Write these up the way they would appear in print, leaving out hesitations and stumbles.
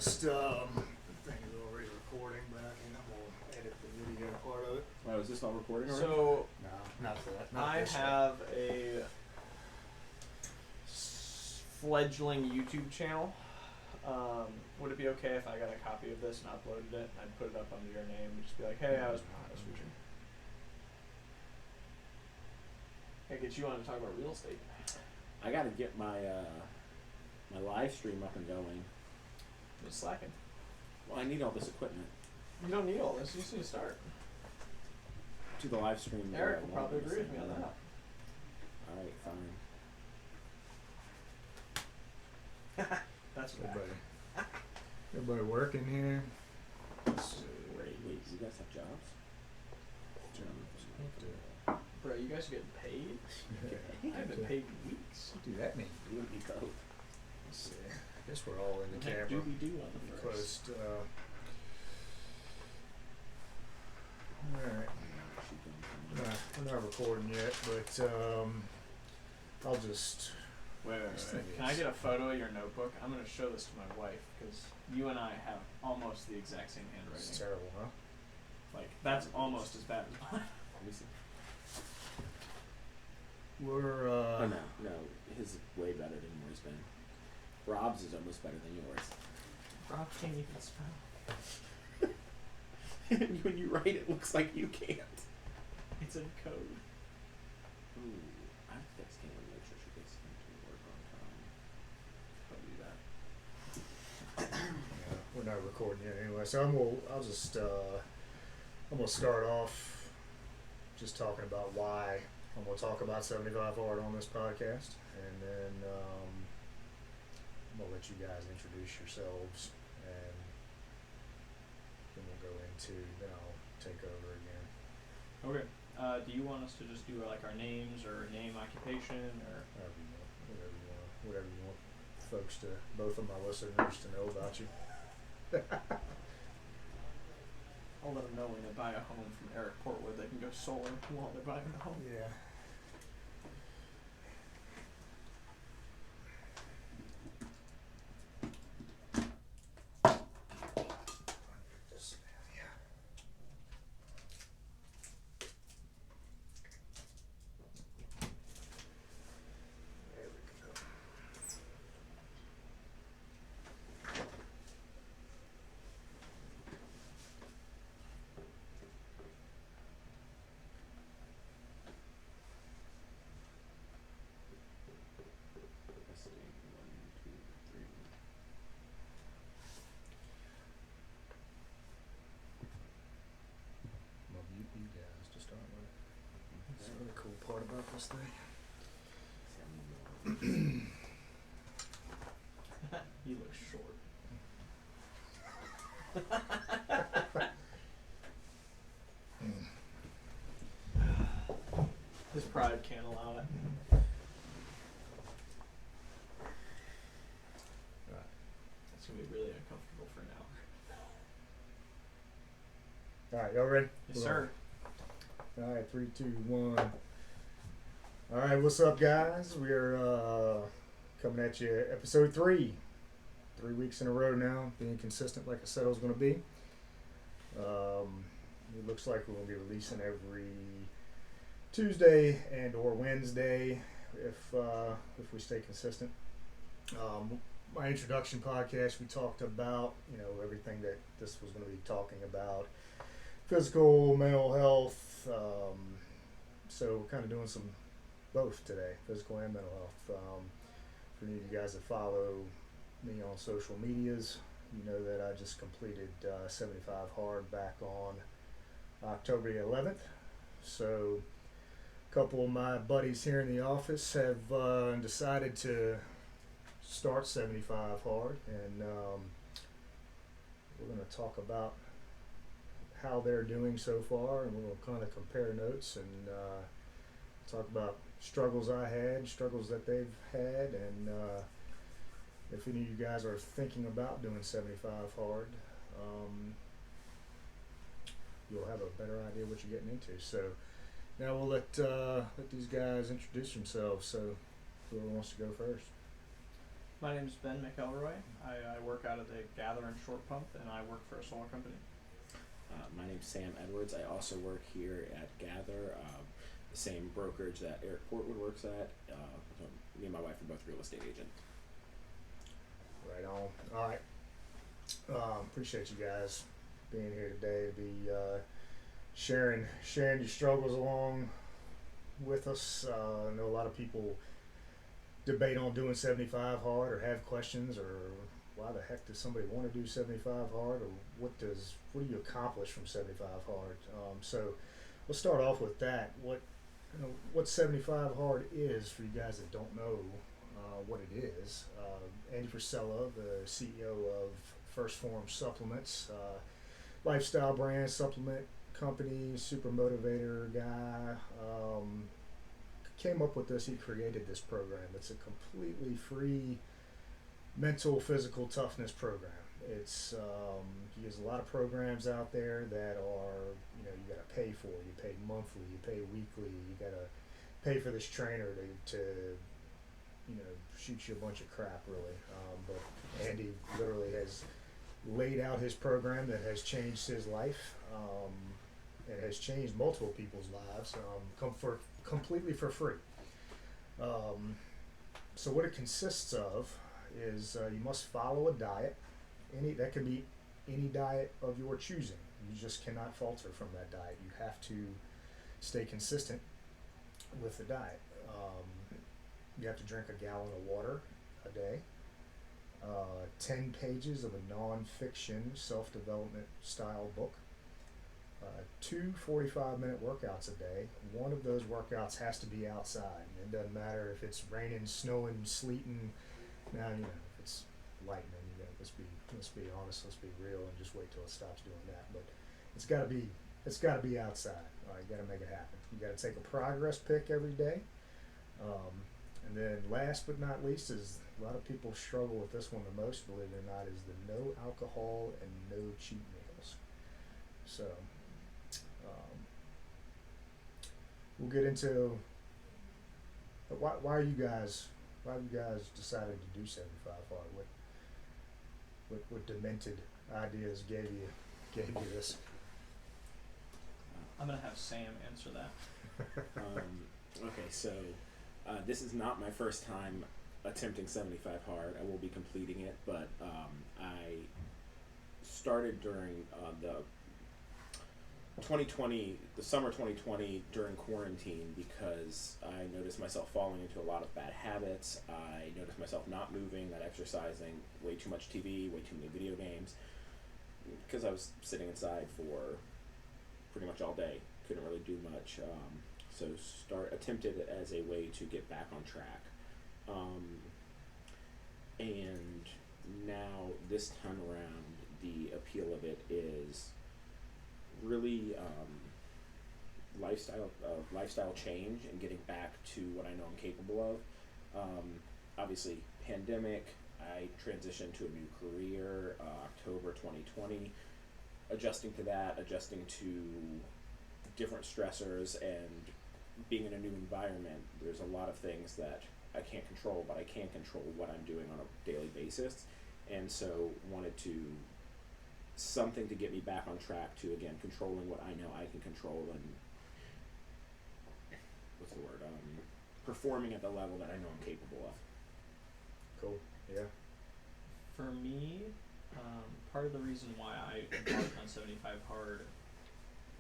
just the thing is already recording, but I'm gonna edit the video part of it. Oh, is this not recording already? So no, not that. Not I this have a fledgling YouTube channel. Would it be okay if I got a copy of this and uploaded it? And I'd put it up under your name and just be like, hey, I was reaching. I get you on to talk about real estate. I gotta get my my live stream up and going. Just slacking. Well, I need all this equipment. You don't need all this. You just need to start. To the live stream. Eric will probably agree with me on that. Alright, fine. That's right. Everybody working here. Wait, you guys have jobs? Bro, you guys are getting paid? I haven't been paid in weeks. What do that mean? You would be both. Let's see. I guess we're all in the camera. Doobie-doo on the first. Close. Alright. We're not recording yet, but I'll just. Wait. Can I get a photo of your notebook? I'm going to show this to my wife because you and I have almost the exact same handwriting. It's terrible, huh? Like, that's almost as bad as mine. Let me see. We're Oh no, his is way better than yours, Ben. Rob's is almost better than yours. Rob can't even spell. When you write it, looks like you can't. It's in code. Ooh, I have to text Caitlin, make sure she gets into work on time. I'll do that. yeah, we're not recording yet anyway, so I'll just I'm gonna start off just talking about why I'm gonna talk about 75 Hard on this podcast, and then I'm gonna let you guys introduce yourselves, and then we'll go into, then I'll take over again. Okay. Do you want us to just do like our names or name, occupation, or Whatever you want folks to, both of my listeners to know about you. I'll let them know when they buy a home from Eric Portwood, they can go solar while they're buying a home. Yeah. You guys to start with. That's the really cool part about this thing. He looks short. His pride can't allow it. Right. It's gonna be really uncomfortable for now. Alright, y'all ready? Yes, sir. Alright, 3, 2, 1. Alright, what's up, guys? We're coming at you, episode 3. 3 weeks in a row now, being consistent like I said I was going to be. It looks like we're going to be releasing every Tuesday and or Wednesday if we stay consistent. My introduction podcast, we talked about, everything that this was going to be talking about. Physical, mental health, so we're kind of doing some both today, physical and mental health. For any of you guys that follow me on social medias, you know that I just completed 75 Hard back on October the 11th. So a couple of my buddies here in the office have decided to start 75 Hard, and we're going to talk about how they're doing so far, and we're going to kind of compare notes and talk about struggles I had, struggles that they've had, and if any of you guys are thinking about doing 75 Hard, you'll have a better idea what you're getting into. So now we'll let these guys introduce themselves. So whoever wants to go first. My name is Ben McElroy. I work out at the Gather and Short Pump, and I work for a solar company. My name's Sam Edwards. I also work here at Gather, the same brokerage that Eric Portwood works at. Me and my wife are both real estate agents. Right on. All right. Appreciate you guys being here today to be sharing your struggles along with us. I know a lot of people debate on doing 75 hard or have questions or why the heck does somebody want to do 75 hard or what do you accomplish from 75 hard. So let's start off with that. What 75 hard is for you guys that don't know what it is. Andy Frisella, the CEO of First Form Supplements, lifestyle brand supplement company, super motivator guy, came up with this. He created this program. It's a completely free mental, physical toughness program. It's there's a lot of programs out there that are, you got to pay for. You pay monthly, you pay weekly, you got to pay for this trainer to shoot you a bunch of crap, really. But Andy literally has laid out his program that has changed his life. It has changed multiple people's lives, completely for free. So what it consists of is you must follow a diet. That can be any diet of your choosing. You just cannot falter from that diet. You have to stay consistent with the diet. You have to drink a gallon of water a day. 10 pages of a non-fiction self-development style book. 2 45-minute workouts a day. One of those workouts has to be outside. It doesn't matter if it's raining, snowing, sleeting. Now, if it's lightning, let's be honest, let's be real, and just wait till it stops doing that. But it's got to be outside. You got to make it happen. You got to take a progress pic every day. And then last but not least is a lot of people struggle with this one the most, believe it or not, is the no alcohol and no cheat meals. So we'll get into why have you guys decided to do 75 hard? What demented ideas gave you this? I'm gonna have Sam answer that. Okay, so this is not my first time attempting 75 hard. I will be completing it, but I started during the summer 2020 during quarantine because I noticed myself falling into a lot of bad habits. I noticed myself not moving, not exercising, way too much TV, way too many video games, because I was sitting inside for pretty much all day. Couldn't really do much. So attempted it as a way to get back on track. And now this time around, the appeal of it is really lifestyle change and getting back to what I know I'm capable of. Obviously, pandemic, I transitioned to a new career, October 2020, adjusting to that, adjusting to different stressors and being in a new environment. There's a lot of things that I can't control, but I can control what I'm doing on a daily basis. And so wanted to something to get me back on track to, again, controlling what I know I can control and performing at the level that I know I'm capable of. Cool. Yeah. For me, part of the reason why I embarked on 75 hard,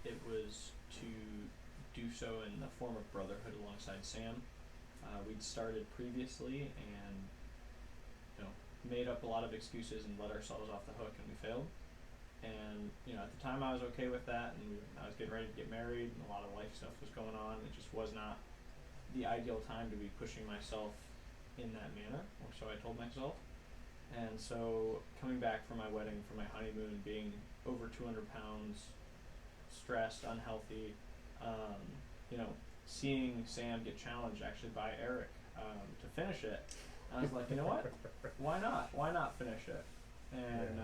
it was to do so in the form of brotherhood alongside Sam. We'd started previously and made up a lot of excuses and let ourselves off the hook, and we failed. And at the time I was okay with that, and I was getting ready to get married, and a lot of life stuff was going on. It just was not the ideal time to be pushing myself in that manner, or so I told myself. And so coming back from my wedding, from my honeymoon, being over 200 pounds, stressed, unhealthy, seeing Sam get challenged actually by Eric to finish it, I was like, you know what? Why not? Why not finish it? And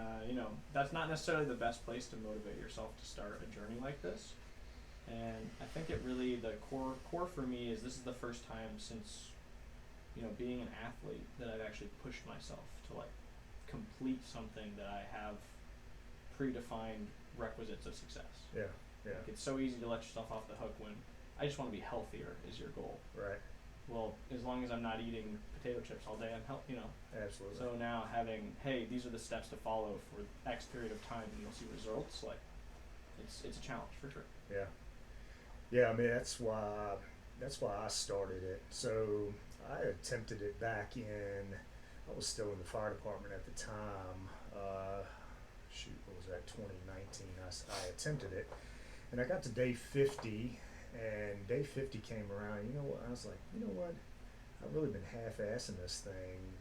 that's not necessarily the best place to motivate yourself to start a journey like this. And I think it really, the core for me is this is the first time since being an athlete, that I've actually pushed myself to like complete something that I have predefined requisites of success. Yeah. Yeah. Like, it's so easy to let yourself off the hook when I just want to be healthier is your goal. Right. Well, as long as I'm not eating potato chips all day, I'm Absolutely. So now having, hey, these are the steps to follow for X period of time, and you'll see results. Like, it's a challenge for sure. Yeah. Yeah. I mean, that's why I started it. So I attempted it back in. I was still in the fire department at the time. What was that? 2019. I attempted it, and I got to day 50. And day 50 came around. You know what? I was like, you know what? I've really been half-assing this thing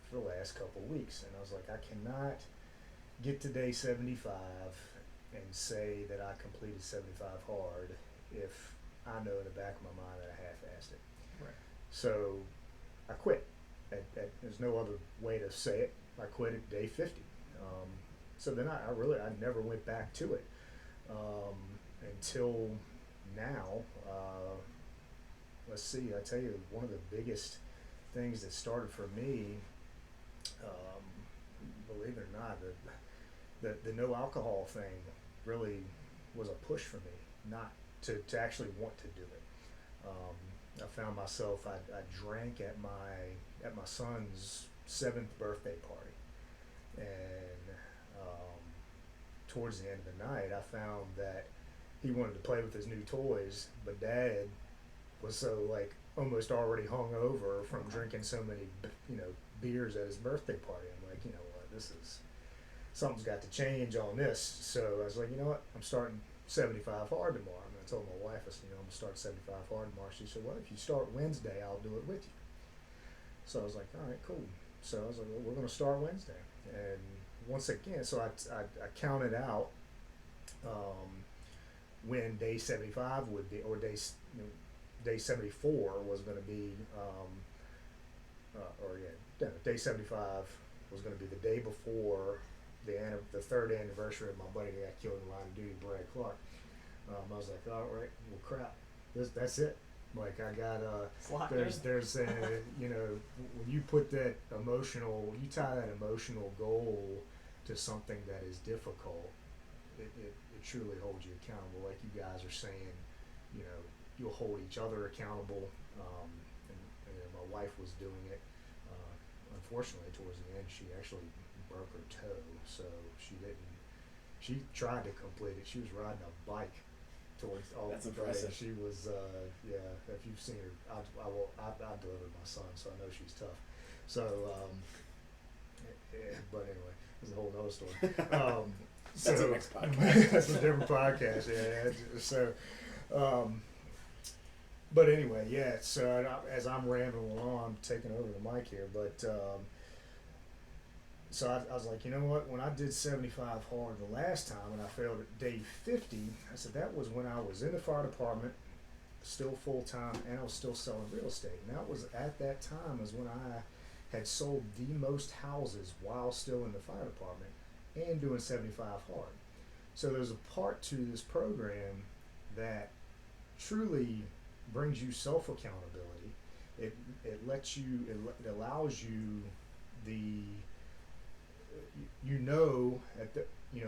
for the last couple of weeks, and I was like, I cannot get to day 75 and say that I completed 75 hard if I know in the back of my mind that I half-assed it. Right. So I quit. There's no other way to say it. I quit at day 50. So then I never went back to it until now. Let's see, I tell you, one of the biggest things that started for me, believe it or not, the no alcohol thing really was a push for me, not to actually want to do it. I found myself, I drank at my son's 7th birthday party, and towards the end of the night, I found that he wanted to play with his new toys, but Dad was so like almost already hung over from drinking so many beers at his birthday party. I'm like, you know what, something's got to change on this. So I was like, you know what, I'm starting 75 hard tomorrow. And I told my wife, I said, I'm gonna start 75 hard tomorrow. She said, well, if you start Wednesday, I'll do it with you. So I was like, all right, cool. So I was like, well, we're gonna start Wednesday. And once again, so I counted out when day 75 would be, or day 74 was going to be, day 75 was going to be the day before the third anniversary of my buddy that got killed in the line of duty, Brad Clark. I was like, all right, well, crap, that's it. Like, I got there's when you put that you tie that emotional goal to something that is difficult, it truly holds you accountable. Like you guys are saying, you'll hold each other accountable. And my wife was doing it. Unfortunately, towards the end, she actually broke her toe, so she tried to complete it. She was riding a bike towards all. That's impressive. She was, if you've seen her, I delivered my son, so I know she's tough. So, but anyway, it's a whole other story. That's the next podcast. That's a different podcast, yeah. So, but anyway, yeah. So as I'm rambling along, I'm taking over the mic here. But so I was like, you know what? When I did 75 hard the last time and I failed at day 50, I said that was when I was in the fire department, still full time, and I was still selling real estate. And that was at that time is when I had sold the most houses while still in the fire department and doing 75 hard. So there's a part to this program that truly brings you self-accountability. It allows you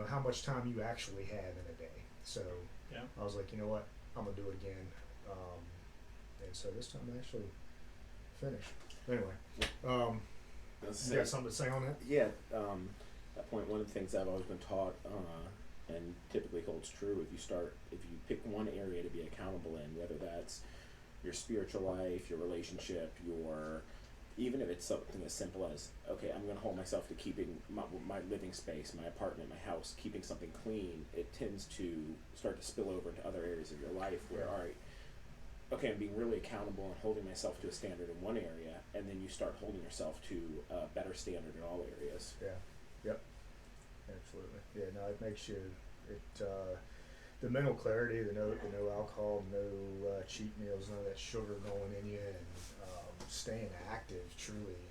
how much time you actually have in a day. So yeah. I was like, you know what, I'm gonna do it again. And so this time I actually finished. Anyway, you got something to say on that? Yeah. That point, one of the things I've always been taught, and typically holds true, if you pick one area to be accountable in, whether that's your spiritual life, your relationship, even if it's something as simple as, okay, I'm going to hold myself to keeping my living space, my apartment, my house, keeping something clean, it tends to start to spill over into other areas of your life where, all right, okay, I'm being really accountable and holding myself to a standard in one area, and then you start holding yourself to a better standard in all areas. Yeah. Yep. Absolutely. Yeah. No, it makes you the mental clarity, the no alcohol, no cheat meals, none of that sugar going in you, and staying active truly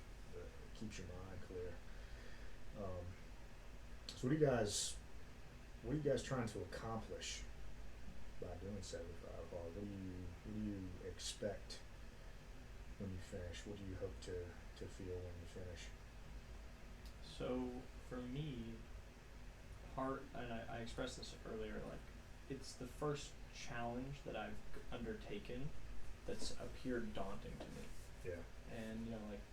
keeps your mind clear. So what are you guys trying to accomplish by doing 75 hard? What do you expect when you finish? What do you hope to feel when you finish? So for me, and I expressed this earlier, like it's the first challenge that I've undertaken that's appeared daunting to me. Yeah. And like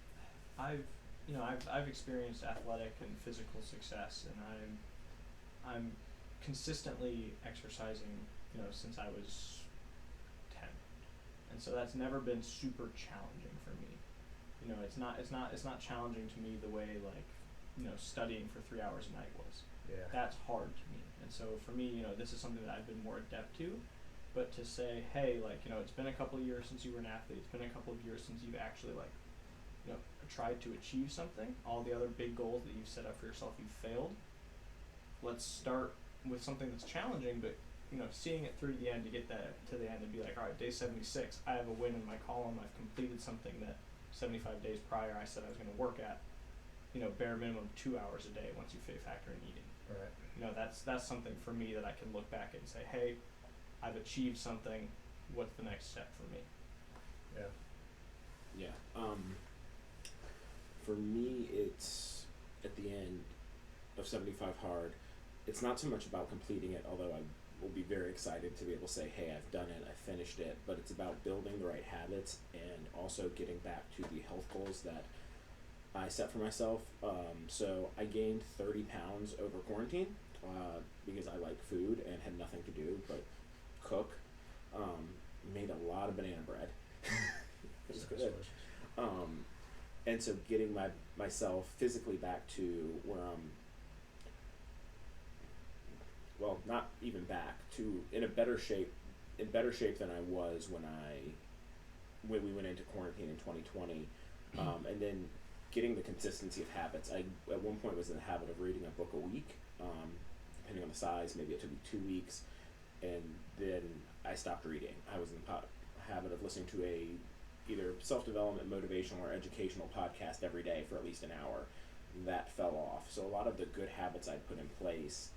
I've experienced athletic and physical success, and I'm consistently exercising, since I was 10, and so that's never been super challenging for me. It's not challenging to me the way studying for 3 hours a night was. Yeah. That's hard to me, and so for me, this is something that I've been more adept to. But to say, hey, it's been a couple of years since you were an athlete. It's been a couple of years since you've actually tried to achieve something. All the other big goals that you've set up for yourself, you've failed. Let's start with something that's challenging, but seeing it through to the end, to get that to the end and be like, all right, day 76, I have a win in my column. I've completed something that 75 days prior I said I was going to work at. Bare minimum 2 hours a day once you factor in eating. Right. That's something for me that I can look back and say, hey, I've achieved something. What's the next step for me? Yeah. Yeah. For me, it's at the end of 75 hard. It's not so much about completing it, although I will be very excited to be able to say, hey, I've done it, I finished it. But it's about building the right habits and also getting back to the health goals that I set for myself. So I gained 30 pounds over quarantine because I like food and had nothing to do but cook. Made a lot of banana bread. It was good. And so getting myself physically back to where I'm, well, not even back to in better shape than I was when we went into quarantine in 2020, and then getting the consistency of habits. I at one point was in the habit of reading a book a week, depending on the size. Maybe it took me 2 weeks, and then I stopped reading. I was in the habit of listening to either self-development, motivational, or educational podcast every day for at least an hour. That fell off. So a lot of the good habits I'd put in place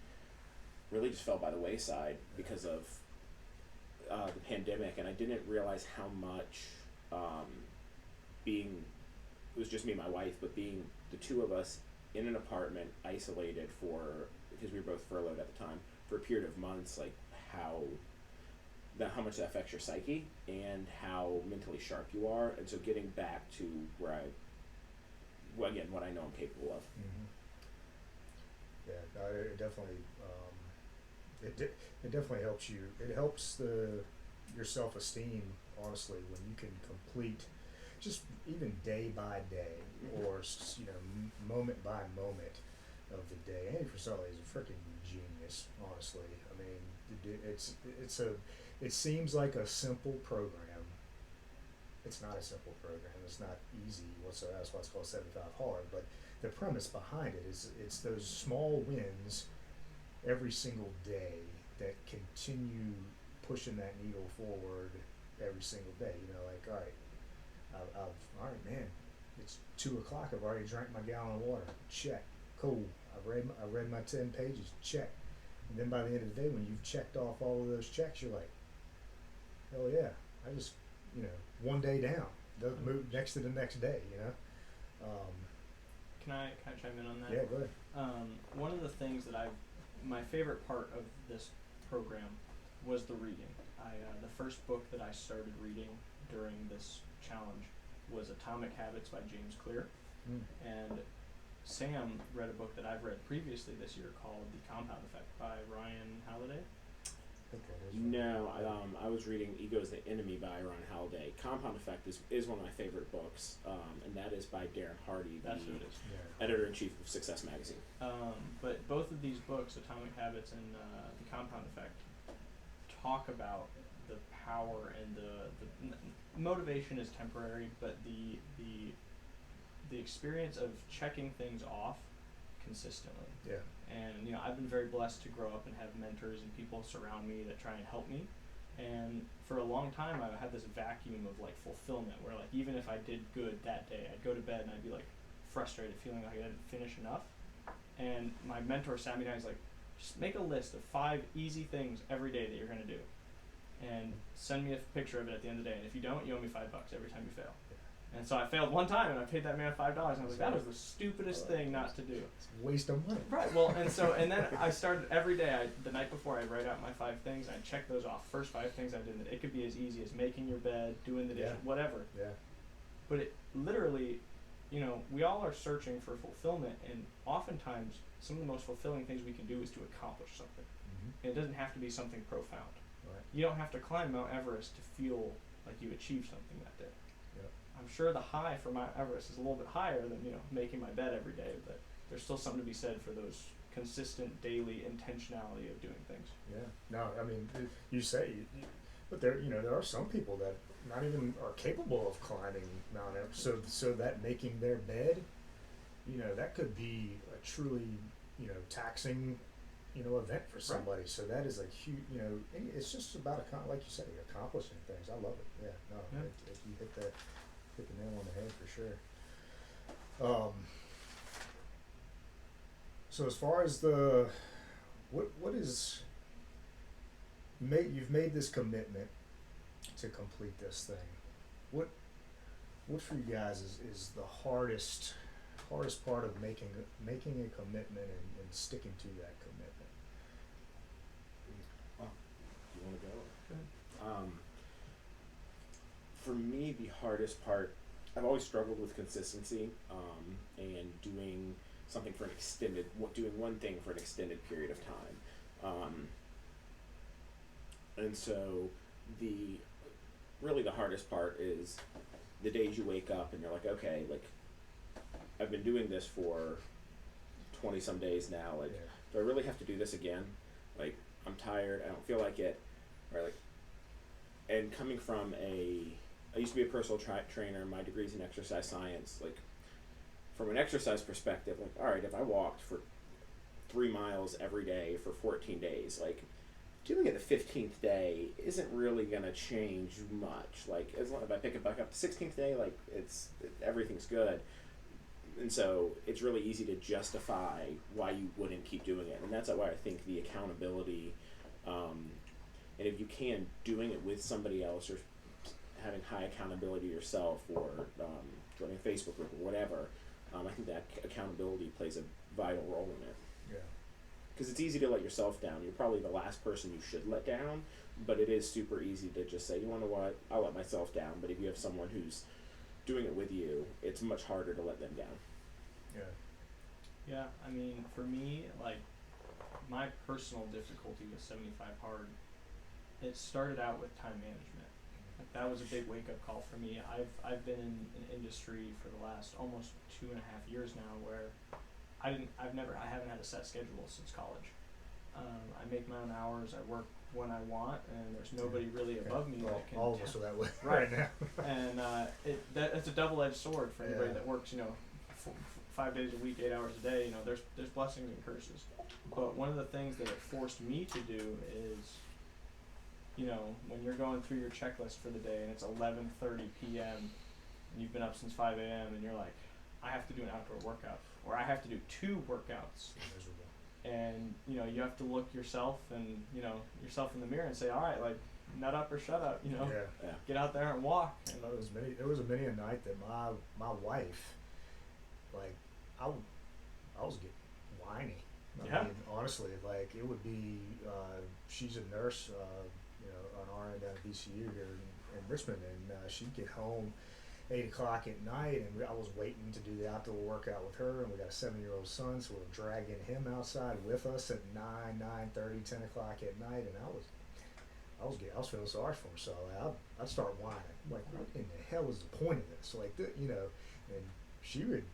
really just fell by the wayside because of the pandemic, and I didn't realize how much it was just me and my wife, but being the two of us in an apartment, isolated because we were both furloughed at the time, for a period of months, how much that affects your psyche and how mentally sharp you are. And so getting back to what I know I'm capable of. Mm-hmm. Yeah, it definitely it definitely helps you. It helps your self-esteem, honestly, when you can complete just even day by day, or moment by moment of the day. Andy Frisella is a freaking genius, honestly. I mean, it seems like a simple program. It's not a simple program. It's not easy whatsoever. That's why it's called 75 Hard. But the premise behind it is it's those small wins every single day that continue pushing that needle forward every single day. All right, all right, man, it's 2:00. I've already drank my gallon of water. Check. Cool. I read my 10 pages. Check. And then by the end of the day, when you've checked off all of those checks, you're like, hell yeah, I just, one day down. Doesn't move next to the next day, Can I chime in on that? Yeah, go ahead. One of the things that my favorite part of this program was the reading. The first book that I started reading during this challenge was Atomic Habits by James Clear. And Sam read a book that I've read previously this year called The Compound Effect by Ryan Holiday. No, I was reading Ego's the Enemy by Ryan Holiday. Compound Effect is one of my favorite books, and that is by Darren Hardy, That's who it is. Yeah. editor-in-chief of Success Magazine. But both of these books, Atomic Habits and The Compound Effect, talk about the power and the motivation is temporary, but the experience of checking things off consistently. Yeah. And I've been very blessed to grow up and have mentors and people surround me that try and help me. And for a long time, I had this vacuum of fulfillment, where even if I did good that day, I'd go to bed and I'd be frustrated, feeling like I didn't finish enough. And my mentor sat me down. He's like, just make a list of 5 easy things every day that you're going to do, and send me a picture of it at the end of the day. And if you don't, you owe me $5 every time you fail. And so I failed one time, and I paid that man $5, and I was like, that was the stupidest thing not to do. It's a waste of money. Right. Well, and then I started every day. The night before, I'd write out my 5 things, and I'd check those off. First 5 things I did. It could be as easy as making your bed, doing the dishes, whatever. Yeah. But it literally, we all are searching for fulfillment, and oftentimes some of the most fulfilling things we can do is to accomplish something. Mm-hmm. It doesn't have to be something profound. Right. You don't have to climb Mount Everest to feel like you achieved something that day. Yep. I'm sure the high for Mount Everest is a little bit higher than making my bed every day, but there's still something to be said for those consistent daily intentionality of doing things. Yeah. No, I mean, you say, but there are some people that not even are capable of climbing Mount Everest. So that making their bed, that could be a truly, taxing, event for somebody. Right. So that is a huge, it's just about like you said, accomplishing things. I love it. Yeah. No, yeah. You hit the nail on the head for sure. So as far as what is you've made this commitment to complete this thing. What for you guys is the hardest part of making a commitment and sticking to that commitment? Well, you want to go? For me, the hardest part, I've always struggled with consistency and doing something for doing one thing for an extended period of time. And so the hardest part is the days you wake up and you're like, okay, like I've been doing this for 20 some days now. Like, do I really have to do this again? Like, I'm tired. I don't feel like it. Or like, and coming from I used to be a personal trainer. My degree's in exercise science. Like, from an exercise perspective, like, all right, if I walked for 3 miles every day for 14 days, like, doing it the 15th day isn't really gonna change much. Like, as long as I pick it back up the 16th day, like, everything's good. And so it's really easy to justify why you wouldn't keep doing it. And that's why I think the accountability, and if you can, doing it with somebody else or having high accountability yourself or joining a Facebook group or whatever, I think that accountability plays a vital role in it. Yeah. Because it's easy to let yourself down. You're probably the last person you should let down, but it is super easy to just say, you know what, I'll let myself down. But if you have someone who's doing it with you, it's much harder to let them down. Yeah. Yeah, I mean, for me, like, my personal difficulty with 75 Hard, it started out with time management. Like, that was a big wake-up call for me. I've been in an industry for the last almost 2.5 years now where I haven't had a set schedule since college. I make my own hours. I work when I want, and there's nobody really above me that can. All of us are that way right now. And it's a double-edged sword for anybody that works, 5 days a week, 8 hours a day. There's blessings and curses. But one of the things that it forced me to do is, when you're going through your checklist for the day and it's 11:30 p.m. and you've been up since 5 a.m. and you're like, I have to do an outdoor workout, or I have to do 2 workouts. And you have to look yourself and yourself in the mirror and say, all right, like, nut up or shut up, get out there and walk. And there was many a night that my wife, like, I was getting whiny. I mean, honestly, like, it would be she's a nurse, an RN down at VCU here in Richmond, and she'd get home 8 o'clock at night, and I was waiting to do the outdoor workout with her, and we got a 7-year-old son, so we're dragging him outside with us at 9:30, 10 o'clock at night, and I was feeling sorry for him, so I'd start whining. I'm like, what in the hell is the point of this? Like, and she would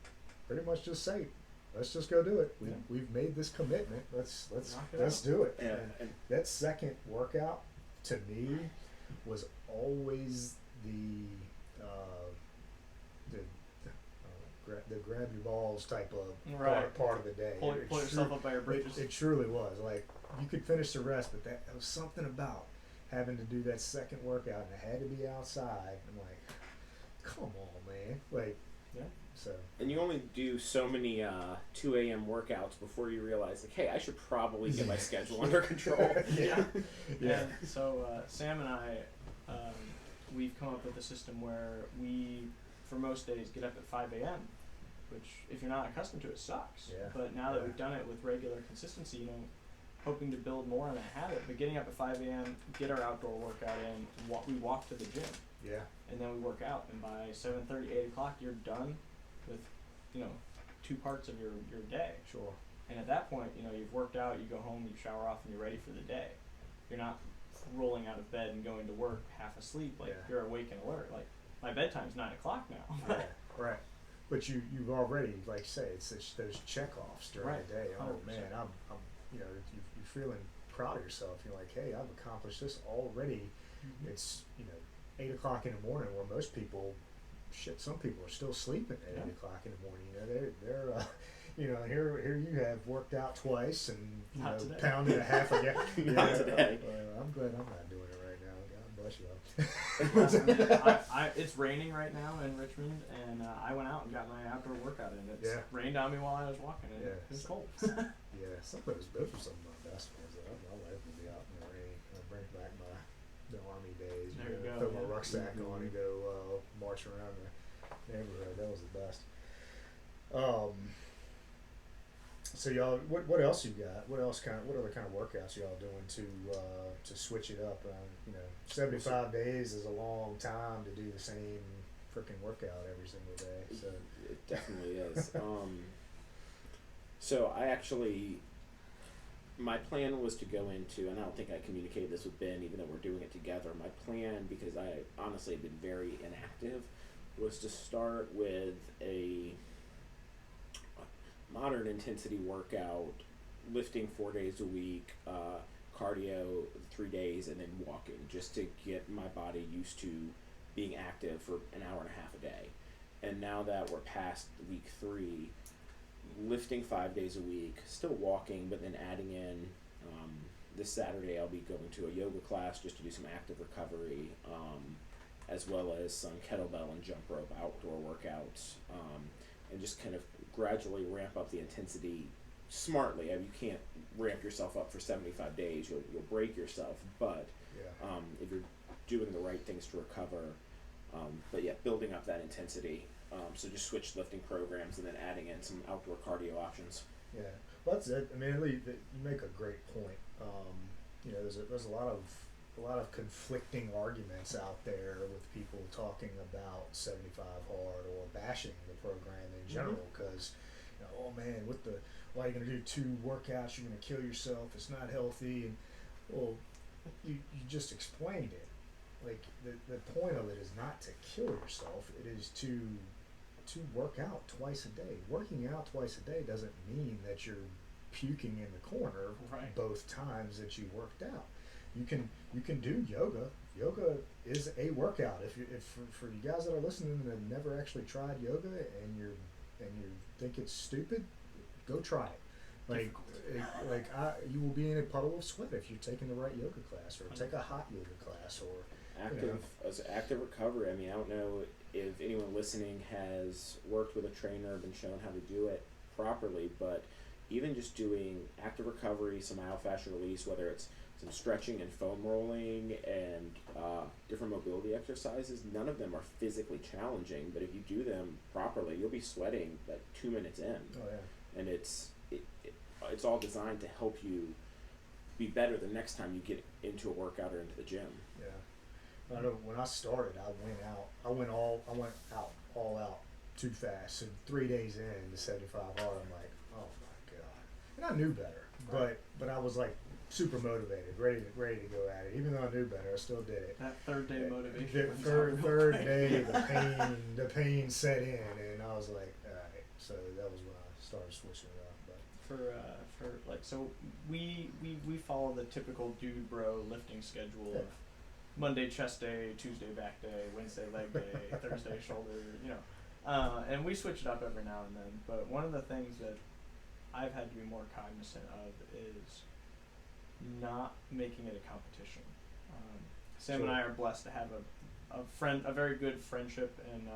pretty much just say, let's just go do it. We've made this commitment. Let's do it. Yeah. And that second workout to me was always the grab your balls type of part of the day. Pull yourself up by your britches. It truly was. Like, you could finish the rest, but there was something about having to do that second workout, and it had to be outside. I'm like, come on, man. Like, yeah. So. And you only do so many 2 a.m. workouts before you realize, like, hey, I should probably get my schedule under control. Yeah. And so Sam and I, we've come up with a system where we for most days, get up at 5 a.m., which, if you're not accustomed to it, sucks. Yeah. But now that we've done it with regular consistency, you know, hoping to build more on that habit, but getting up at 5 a.m., get our outdoor workout in, we walk to the gym. Yeah. And then we work out, and by 7:30, 8 o'clock, you're done with, you know, 2 parts of your day. Sure. And at that point, you know, you've worked out, you go home, you shower off, and you're ready for the day. You're not rolling out of bed and going to work half asleep, like you're awake and alert. Like, my bedtime's 9 o'clock now. Yeah, right. But you've already, like you say, it's those check-offs during the day. Oh 100%. man, I'm you know, you're feeling proud of yourself. You're like, hey, I've accomplished this already. Mm-hmm. It's, you know, 8 o'clock in the morning, where most people, some people are still sleeping at 8 o'clock in the morning. You know, they're you know, here you have worked out twice and, you Not know, today. pounded a half a gallon. Not today. I'm glad I'm not doing it right now. God bless you. It's raining right now in Richmond, and I went out and got my outdoor workout in. It's rained on me while I was walking, and it was cold. Yeah, those are some of my best ones. I like to be out in the rain. I bring back the army days. There you Throw go, my rucksack on and go march around the neighborhood. That was the best. So y'all, what else you got? What other kind of workouts y'all doing to switch it up? You know, 75 days is a long time to do the same freaking workout every single day. So it definitely is. So I actually, my plan was to go into, and I don't think I communicated this with Ben, even though we're doing it together. My plan, because I honestly have been very inactive, was to start with a modern intensity workout, lifting 4 days a week, cardio 3 days, and then walking, just to get my body used to being active for an hour and a half a day. And now that we're past week 3, lifting 5 days a week, still walking, but then adding in, this Saturday I'll be going to a yoga class just to do some active recovery, as well as some kettlebell and jump rope outdoor workouts, and just kind of gradually ramp up the intensity smartly. I mean, you can't ramp yourself up for 75 days. You'll break yourself, but if you're doing the right things to recover, but yeah, building up that intensity. So just switch lifting programs and then adding in some outdoor cardio options. yeah, well, that's it. I mean, you make a great point. You know, there's a lot of conflicting arguments out there with people talking about 75 hard or bashing the program in general, because you know, oh man, why are you going to do 2 workouts? You're going to kill yourself. It's not healthy. And well, you just explained it. Like the point of it is not to kill yourself. It is to work out twice a day. Working out twice a day doesn't mean that you're puking in the corner both times that you worked out. You can do yoga. Yoga is a workout. If for you guys that are listening and have never actually tried yoga and you think it's stupid, go try it. You will be in a puddle of sweat if you're taking the right yoga class, or take a hot yoga class, or active recovery. I mean, I don't know if anyone listening has worked with a trainer, been shown how to do it properly, but even just doing active recovery, some myofascial release, whether it's some stretching and foam rolling and different mobility exercises, none of them are physically challenging, but if you do them properly, you'll be sweating like 2 minutes in. Oh yeah. And it's all designed to help you be better the next time you get into a workout or into the gym. Yeah. I know when I started, I went all out too fast. So 3 days in to 75 hard, I'm like, oh my god. And I knew better, but I was like super motivated, ready to go at it. Even though I knew better, I still did it. That third day motivation. The third day, the pain set in, and I was like, all right. So that was when I started switching it up. But So we follow the typical dude bro lifting schedule of Monday chest day, Tuesday back day, Wednesday leg day, Thursday shoulder, you know. And we switch it up every now and then. But one of the things that I've had to be more cognizant of is not making it a competition. Sam and I are blessed to have a very good friendship and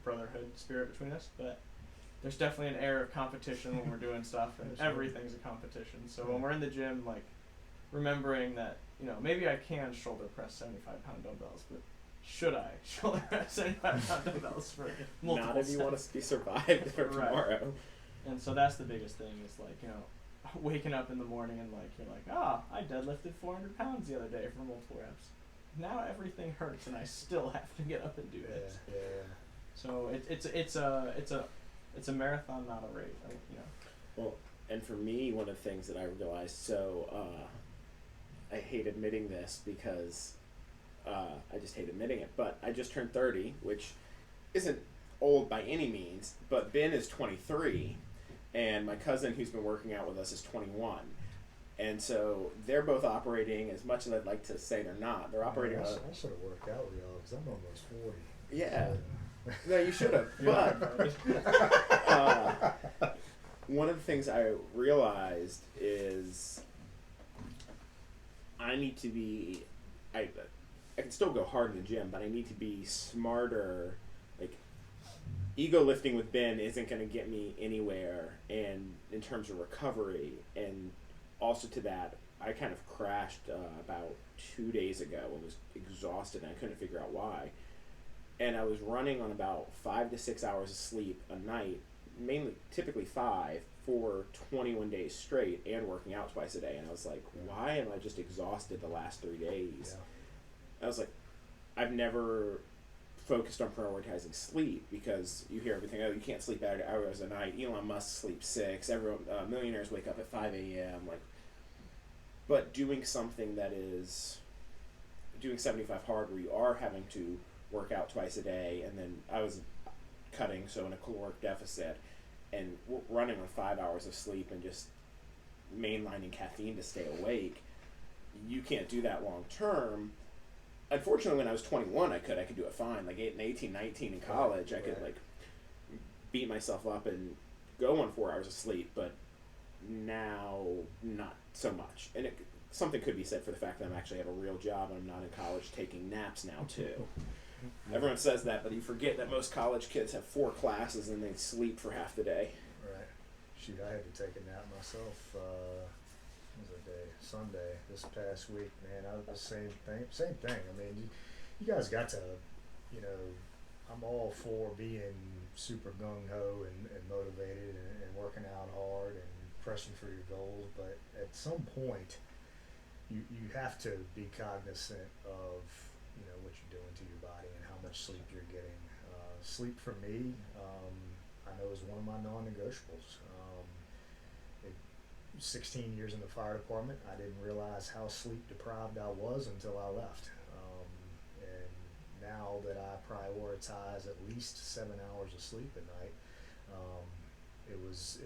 brotherhood spirit between us, but there's definitely an air of competition when we're doing stuff, and everything's a competition. So when we're in the gym, like, remembering that, you know, maybe I can shoulder press 75-pound dumbbells, but should I shoulder 75-pound dumbbells for multiple Not if you want to be survived for tomorrow. And so that's the biggest thing is like, you know, waking up in the morning and like you're like, I deadlifted 400 pounds the other day for multiple reps. Now everything hurts and I still have to get up and do it. Yeah. So it's a marathon, not a race. Like, you know. Well, and for me, one of the things that I realized, so I hate admitting this because I just hate admitting it, but I just turned 30, which isn't old by any means, but Ben is 23, and my cousin who's been working out with us is 21. And so they're both operating, as much as I'd like to say they're not, they're operating I on... should have worked out with y'all because I'm almost 40. Yeah. No, you should have. But one of the things I realized is I need to be... I can still go hard in the gym, but I need to be smarter. Like, ego lifting with Ben isn't going to get me anywhere, and in terms of recovery. And also to that, I kind of crashed about 2 days ago and was exhausted, and I couldn't figure out why. And I was running on about 5 to 6 hours of sleep a night, typically 5, for 21 days straight, and working out twice a day. And I was like, why am I just exhausted the last 3 days? Yeah. I was like, I've never focused on prioritizing sleep, because you hear everything, you can't sleep 8 hours a night. Elon Musk sleeps 6. Everyone, millionaires wake up at 5 a.m. Like, but doing something that is doing 75 hard, where you are having to work out twice a day, and then I was cutting, so in a caloric deficit, and running on 5 hours of sleep and just mainlining caffeine to stay awake. You can't do that long term. Unfortunately, when I was 21, I could do it fine. Like 18, 19 in college, I could like beat myself up and go on 4 hours of sleep, but now not so much. And something could be said for the fact that I actually have a real job and I'm not in college taking naps now too. Everyone says that, but you forget that most college kids have 4 classes and they sleep for half the day. Right. Shoot, I had to take a nap myself. What was the day? Sunday this past week, man. I was the same thing. I mean, you guys got to, you know, I'm all for being super gung ho and motivated and working out hard and pressing for your goals, but at some point, you have to be cognizant of, you know, what you're doing to your body and how much sleep you're getting. Sleep for me, I know, is one of my non-negotiables. 16 years in the fire department, I didn't realize how sleep deprived I was until I left. And now that I prioritize at least 7 hours of sleep a night,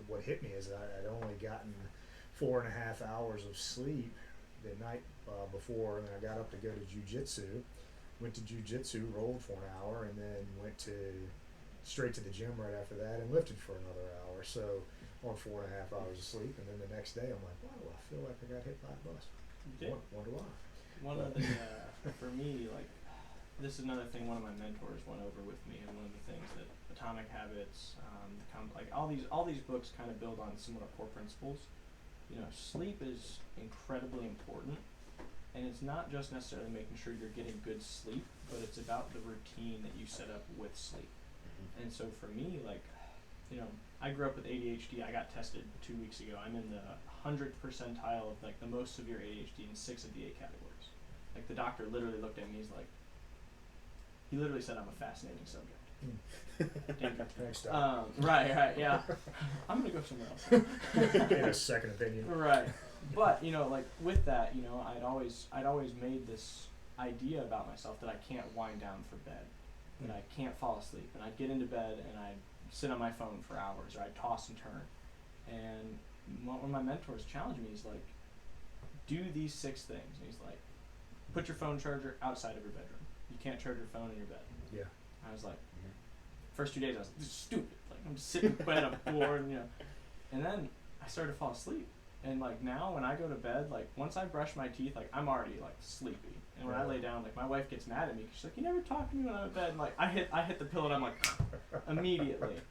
what hit me is I'd only gotten 4.5 hours of sleep the night before, and then I got up to go to jiu-jitsu. Went to jiu-jitsu, rolled for an hour, and then went straight to the gym right after that and lifted for another hour. So on 4.5 hours of sleep, and then the next day I'm like, wow, I feel like I got hit by a bus. Wonder why. One of the for me, like, this is another thing one of my mentors went over with me, and one of the things that Atomic Habits, like all these books kind of build on similar core principles. You know, sleep is incredibly important, and it's not just necessarily making sure you're getting good sleep, but it's about the routine that you set up with sleep. Mm-hmm. And so for me, like, you know, I grew up with ADHD. I got tested 2 weeks ago. I'm in the 100th percentile of like the most severe ADHD in 6 of the 8 categories. Like, the doctor literally looked at me. He literally said I'm a fascinating subject. Thanks, Doc. Right, yeah. I'm gonna go somewhere else. Get a second opinion. Right, but you know, like with that, you know, I'd always made this idea about myself that I can't wind down for bed, that I can't fall asleep, and I'd get into bed and I'd sit on my phone for hours, or I'd toss and turn. And one of my mentors challenged me. He's like, do these 6 things. And he's like, put your phone charger outside of your bedroom. You can't charge your phone in your bed. Yeah. I was like, first 2 days I was like, this is stupid. Like, I'm just sitting in bed, I'm bored, you know. And then I started to fall asleep. And like now when I go to bed, like once I brush my teeth, like I'm already like sleepy. And when I lay down, like my wife gets mad at me because she's like, you never talk to me when I'm in bed. And like I hit the pillow and I'm like immediately.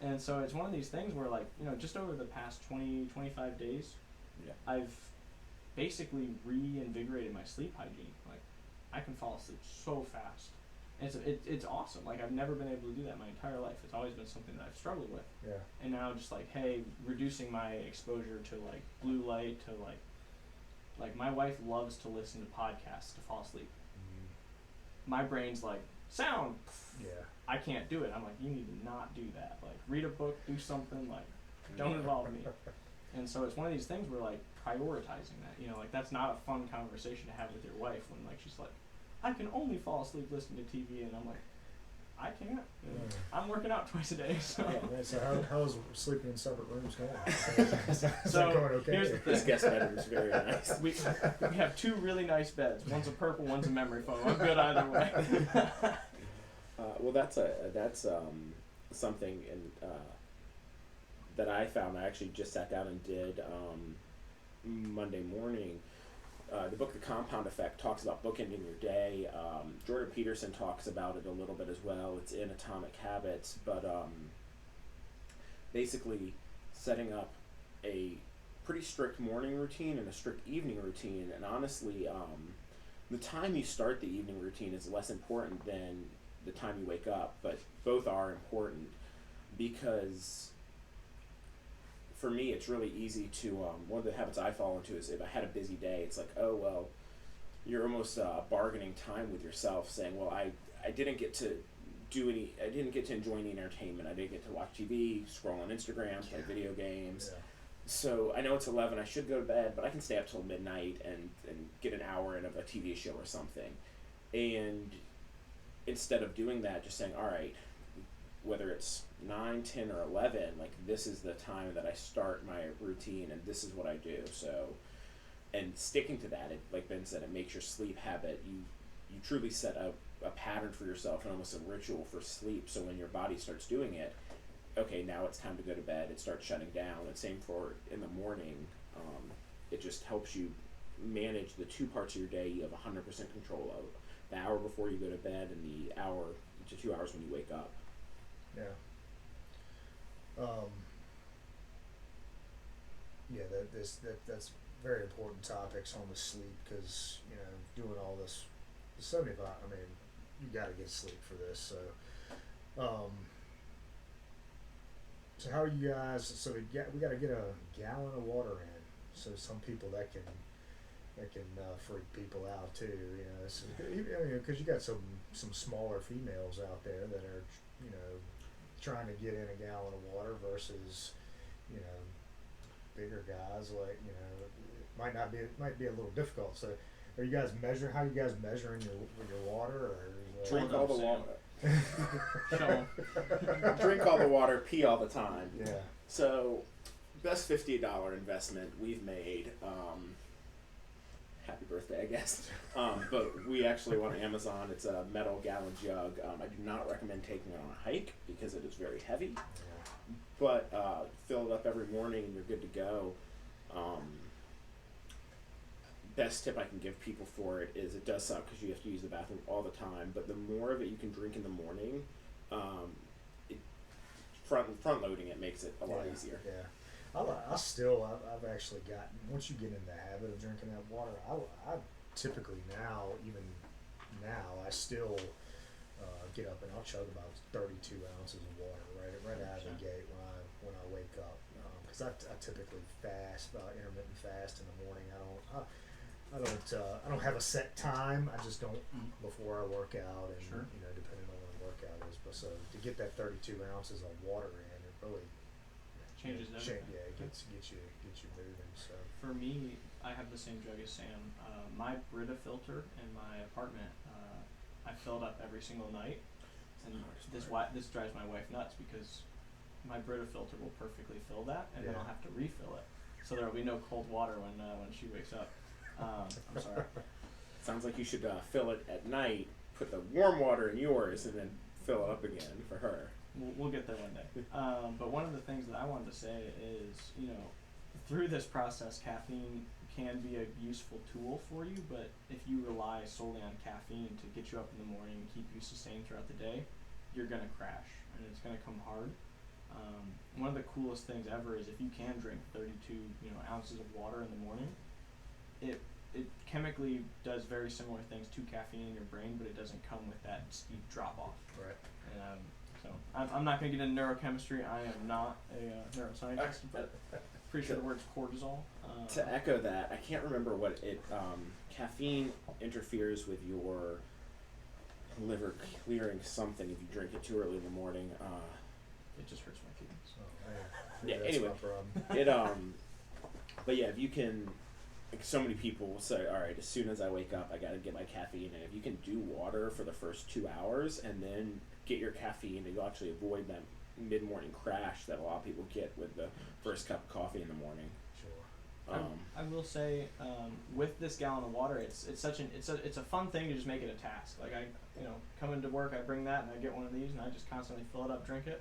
And so it's one of these things where, like, you know, just over the past 25 days, I've basically reinvigorated my sleep hygiene. Like, I can fall asleep so fast. And it's awesome. Like, I've never been able to do that my entire life. It's always been something that I've struggled with. Yeah. And now just like, hey, reducing my exposure to like blue light, to like my wife loves to listen to podcasts to fall asleep. My brain's like, sound. Yeah. I can't do it. I'm like, you need to not do that. Like, read a book, do something. Like, don't involve me. And so it's one of these things where like prioritizing that. You know, like that's not a fun conversation to have with your wife when like she's like, I can only fall asleep listening to TV, and I'm like, I can't. I'm working out twice a day, so. Yeah, so how's sleeping in separate rooms going? Is that So going okay? here's the This thing. guest bedroom is very nice. We have 2 really nice beds. One's a purple, one's a memory foam. I'm good either way. Well, that's something that I found. I actually just sat down and did Monday morning. The book The Compound Effect talks about bookending your day. Jordan Peterson talks about it a little bit as well. It's in Atomic Habits, but basically setting up a pretty strict morning routine and a strict evening routine. And honestly, the time you start the evening routine is less important than the time you wake up, but both are important because for me, it's really easy to, one of the habits I fall into is if I had a busy day, it's like, oh, well, you're almost bargaining time with yourself saying, well, I didn't get to I didn't get to enjoy any entertainment. I didn't get to watch TV, scroll on Instagram, play video games. Yeah. So I know it's 11, I should go to bed, but I can stay up till midnight and get an hour in of a TV show or something. And instead of doing that, just saying, all right, whether it's 9, 10, or 11, like this is the time that I start my routine and this is what I do. So, and sticking to that, it, like Ben said, it makes your sleep habit, you truly set a pattern for yourself and almost a ritual for sleep. So when your body starts doing it, okay, now it's time to go to bed, it starts shutting down. And same for in the morning, it just helps you manage the 2 parts of your day you have 100% control of. The hour before you go to bed and the hour to 2 hours when you wake up. Yeah. That's very important topics on the sleep because doing all this 75. I mean, you got to get sleep for this. So how are you guys? So we got to get a gallon of water in. So some people that can freak people out too. Because you got some smaller females out there that are trying to get in a gallon of water versus bigger guys like it might be a little difficult. So are you guys how you guys measuring your water or Drink all the water. Show 'em. Drink all the water, pee all the time. Yeah. So best $50 investment we've made. Happy birthday, I guess. But we actually went on Amazon. It's a metal gallon jug. I do not recommend taking it on a hike because it is very heavy. But fill it up every morning and you're good to go. Best tip I can give people for it is it does suck because you have to use the bathroom all the time. But the more of it you can drink in the morning, front loading it makes it a lot easier. Yeah. I've actually gotten, once you get in the habit of drinking that water, I typically I still get up and I'll chug about 32 ounces of water right out of the gate when I wake up, because I typically fast, intermittent fast in the morning. I don't have a set time. I just don't eat before I work out, and Sure. Depending on when the workout is. But so to get that 32 ounces of water in, it really Changes everything. Yeah, it gets you moving. So For me, I have the same jug as Sam. My Brita filter in my apartment, I filled up every single night, and this drives my wife nuts because my Brita filter will perfectly fill that, and then I'll have to refill it, so there will be no cold water when she wakes up. I'm sorry. Sounds like you should fill it at night, put the warm water in yours, and then fill it up again for her. We'll get there one day. But one of the things that I wanted to say is, through this process, caffeine can be a useful tool for you, but if you rely solely on caffeine to get you up in the morning and keep you sustained throughout the day, you're going to crash, and it's going to come hard. One of the coolest things ever is if you can drink 32 ounces of water in the morning, it it chemically does very similar things to caffeine in your brain, but it doesn't come with that steep drop off. Right. And so I'm not going to get into neurochemistry. I am not a neuroscientist, but pretty sure the word's cortisol. To echo that, I can't remember what it. Caffeine interferes with your liver clearing something if you drink it too early in the morning. It just hurts my feelings. Oh, Yeah. that's Anyway, my problem. But yeah, if you can, like so many people will say, all right, as soon as I wake up, I got to get my caffeine, and if you can do water for the first 2 hours and then get your caffeine, and you'll actually avoid that mid-morning crash that a lot of people get with the first cup of coffee in the morning. Sure. I will say, with this gallon of water, it's a fun thing to just make it a task. Like come into work, I bring that and I get one of these and I just constantly fill it up, drink it,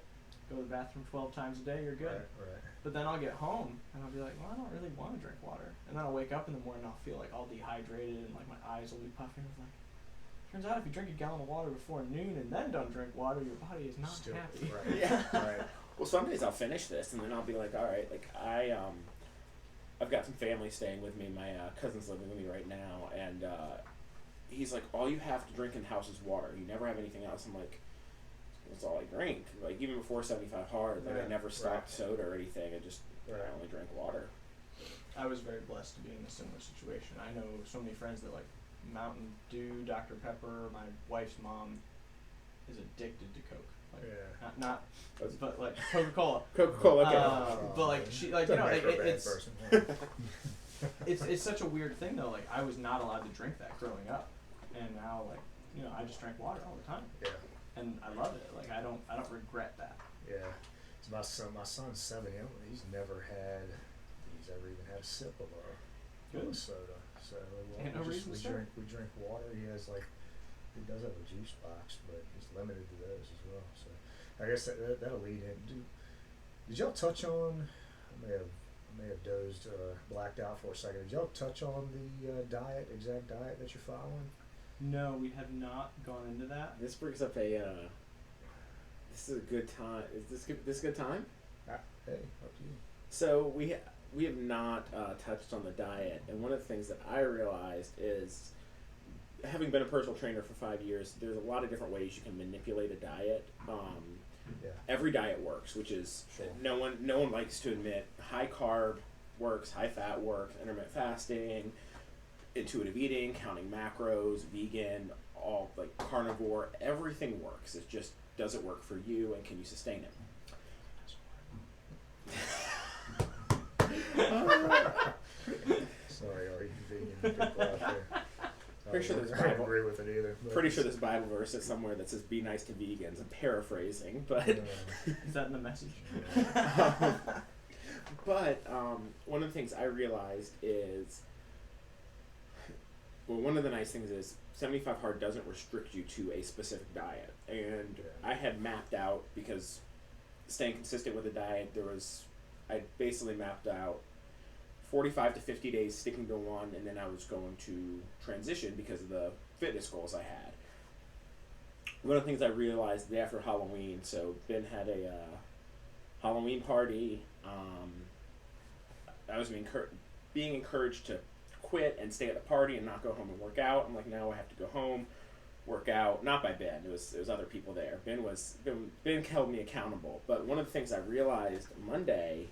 go to the bathroom 12 times a day, you're good. Right. But then I'll get home and I'll be like, well, I don't really want to drink water. And then I'll wake up in the morning and I'll feel like all dehydrated and like my eyes will be puffing. It's like, turns out if you drink a gallon of water before noon and then don't drink water, your body is not Still, happy. Right. Yeah. Right. Well, some days I'll finish this and then I'll be like, all right, like I've got some family staying with me. My cousin's living with me right now, and he's like, all you have to drink in the house is water. You never have anything else. I'm like, that's all I drink. Like, even before 75 hard, like, I never stopped soda or anything. I only drank water. I was very blessed to be in a similar situation. I know so many friends that like Mountain Dew, Dr. Pepper. My wife's mom is addicted to Coke. Like, not but like Coca-Cola. Coca-Cola, okay. But like she like it's such a weird thing though. Like I was not allowed to drink that growing up, and now like I just drank water all the time. Yeah. And I love it. Like I don't regret that. Yeah. So my son's 7. He's never even had a sip of a soda. So no reason to start. We drink water. He does have a juice box, but he's limited to those as well. So I guess that'll lead in. Did y'all touch on? I may have dozed, blacked out for a second. Did y'all touch on the exact diet that you're following? No, we have not gone into that. This brings up a. This is a good time. Is this good time? Hey, up to you. So we have not touched on the diet, and one of the things that I realized is, having been a personal trainer for 5 years, there's a lot of different ways you can manipulate a diet. Every diet works, which is no one likes to admit. High carb works, high fat works, intermittent fasting, intuitive eating, counting macros, vegan, all like carnivore, everything works. It just, does it work for you, and can you sustain it? Sorry, all you vegan people out there. Pretty sure there's I don't agree with it either. Pretty sure there's a Bible verse is somewhere that says "Be nice to vegans." I'm paraphrasing, but is that in the message? But one of the things I realized is, well, one of the nice things is 75 hard doesn't restrict you to a specific diet, and I had mapped out, because staying consistent with a diet, I basically mapped out 45 to 50 days sticking to one, and then I was going to transition because of the fitness goals I had. One of the things I realized after Halloween, so Ben had a Halloween party. I was being encouraged to quit and stay at the party and not go home and work out. I'm like, now I have to go home, work out. Not by Ben. It was other people there. Ben held me accountable. But one of the things I realized Monday,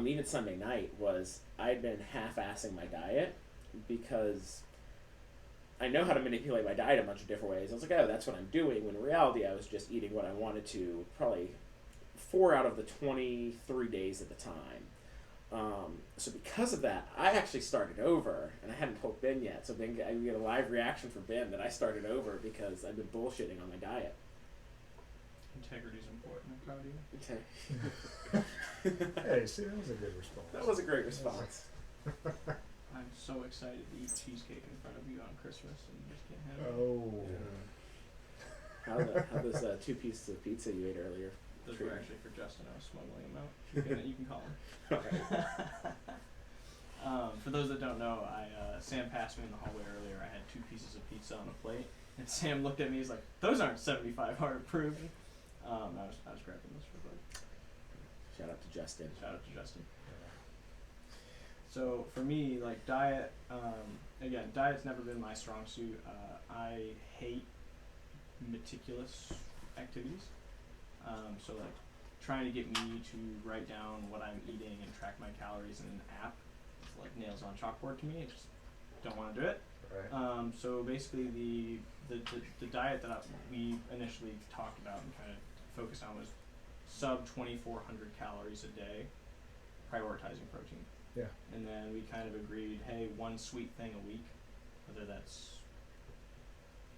even Sunday night, was I'd been half-assing my diet because I know how to manipulate my diet a bunch of different ways. I was like, oh, that's what I'm doing, when in reality I was just eating what I wanted to, probably 4 out of the 23 days at the time. So because of that, I actually started over, and I hadn't told Ben yet, so Ben, I get a live reaction from Ben that I started over because I've been bullshitting on my diet. Integrity is important. I'm proud of you. Hey, see, that was a good response. That was a great response. I'm so excited to eat cheesecake in front of you on Christmas and you just can't have it. Oh. How those 2 pieces of pizza you ate earlier? Those were actually for Justin. I was smuggling them out. You can call him. For those that don't know, Sam passed me in the hallway earlier. I had 2 pieces of pizza on a plate, and Sam looked at me. He's like, "Those aren't 75 hard approved." I was grabbing those for Bud. Shout out to Justin. Shout out to Justin. So for me, like diet, again, diet's never been my strong suit. I hate meticulous activities. So like trying to get me to write down what I'm eating and track my calories in an app, it's like nails on chalkboard to me. I just don't want to do it. Right. So basically, the diet that we initially talked about and kind of focused on was sub 2,400 calories a day, prioritizing protein. Yeah. And then we kind of agreed, hey, one sweet thing a week, whether that's,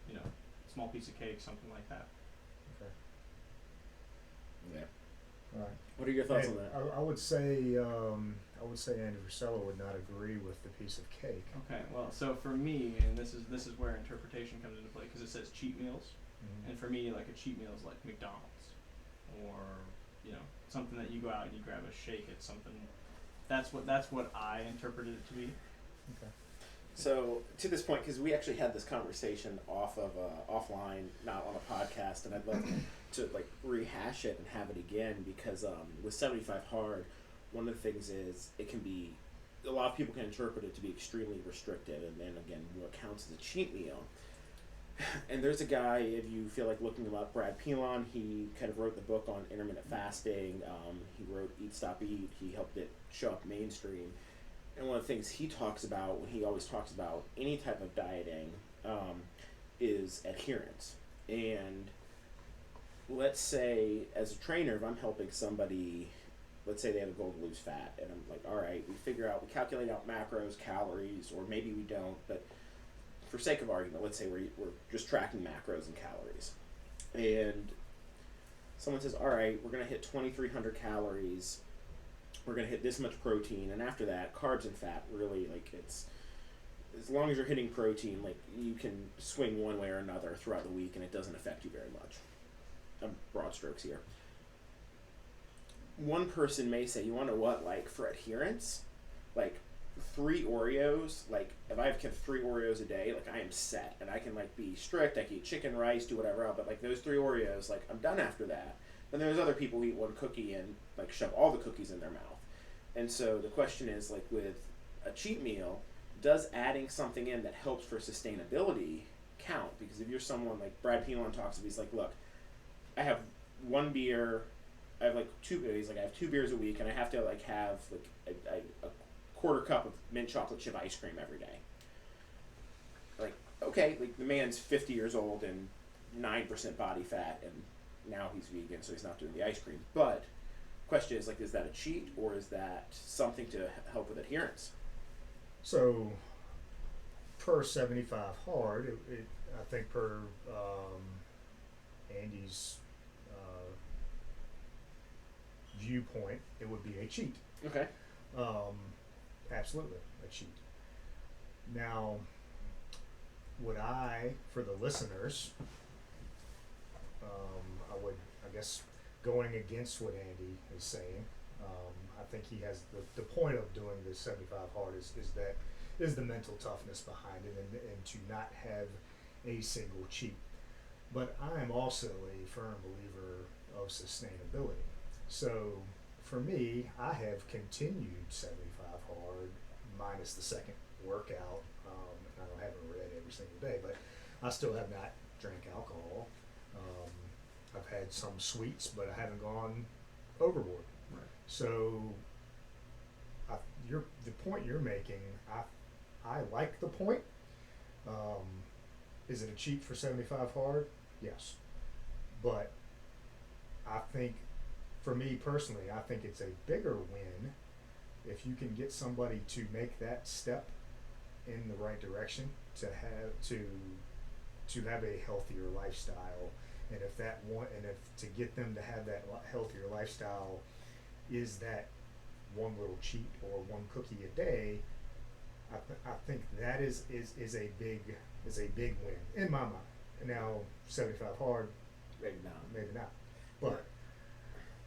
you know, small piece of cake, something like that. Okay. Yeah. All right. What are your thoughts And on that? I would say Andy Frisella would not agree with the piece of cake. Okay, well, so for me, and this is where interpretation comes into play, because it says cheat meals, Mm-hmm. and for me, like a cheat meal is like McDonald's, or you know, something that you go out and you grab a shake at something. That's what I interpreted it to be. Okay. So to this point, because we actually had this conversation offline, not on a podcast, and I'd love to like rehash it and have it again, because with 75 hard, one of the things is it can be, a lot of people can interpret it to be extremely restrictive, and then again, what counts as a cheat meal. And there's a guy, if you feel like looking him up, Brad Pilon, he kind of wrote the book on intermittent fasting. He wrote Eat, Stop, Eat. He helped it show up mainstream. And one of the things he talks about, when he always talks about any type of dieting, is adherence. And let's say, as a trainer, if I'm helping somebody, let's say they have a goal to lose fat, and I'm like, all right, we calculate out macros, calories, or maybe we don't, but for sake of argument, let's say we're just tracking macros and calories. And someone says, all right, we're going to hit 2,300 calories, we're going to hit this much protein, and after that, carbs and fat, really, like, it's, as long as you're hitting protein, like, you can swing one way or another throughout the week, and it doesn't affect you very much. Broad strokes here. One person may say, you want to know what, like, for adherence, like, 3 Oreos, like, if I have kept 3 Oreos a day, like, I am set, and I can, like, be strict, I can eat chicken, rice, do whatever else, but, like, those 3 Oreos, like, I'm done after that. Then there's other people who eat 1 cookie and, like, shove all the cookies in their mouth. And so the question is, like, with a cheat meal, does adding something in that helps for sustainability count? Because if you're someone, like Brad Pilon talks about, he's like, look, I have 1 beer, I have, like, 2 beers, like, I have 2 beers a week, and I have to, like, have, like, a quarter cup of mint chocolate chip ice cream every day. Like, okay, like, the man's 50 years old and 9% body fat, and now he's vegan, so he's not doing the ice cream. But question is, like, is that a cheat, or is that something to help with adherence? So, per 75 hard, I think per Andy's viewpoint, it would be a cheat. Okay. Absolutely, a cheat. Now, would I, for the listeners, I would, I guess, going against what Andy is saying, I think he has the point of doing the 75 hard is the mental toughness behind it, and to not have a single cheat. But I am also a firm believer of sustainability. So for me, I have continued 75 hard minus the second workout. I haven't read every single day, but I still have not drank alcohol. I've had some sweets, but I haven't gone overboard. Right. So the point you're making, I like the point. Is it a cheat for 75 hard? Yes. But I think, for me personally, I think it's a bigger win if you can get somebody to make that step in the right direction to have a healthier lifestyle, and if to get them to have that healthier lifestyle is that one little cheat or 1 cookie a day, I think that is a big win in my mind. Now 75 hard, Maybe not. But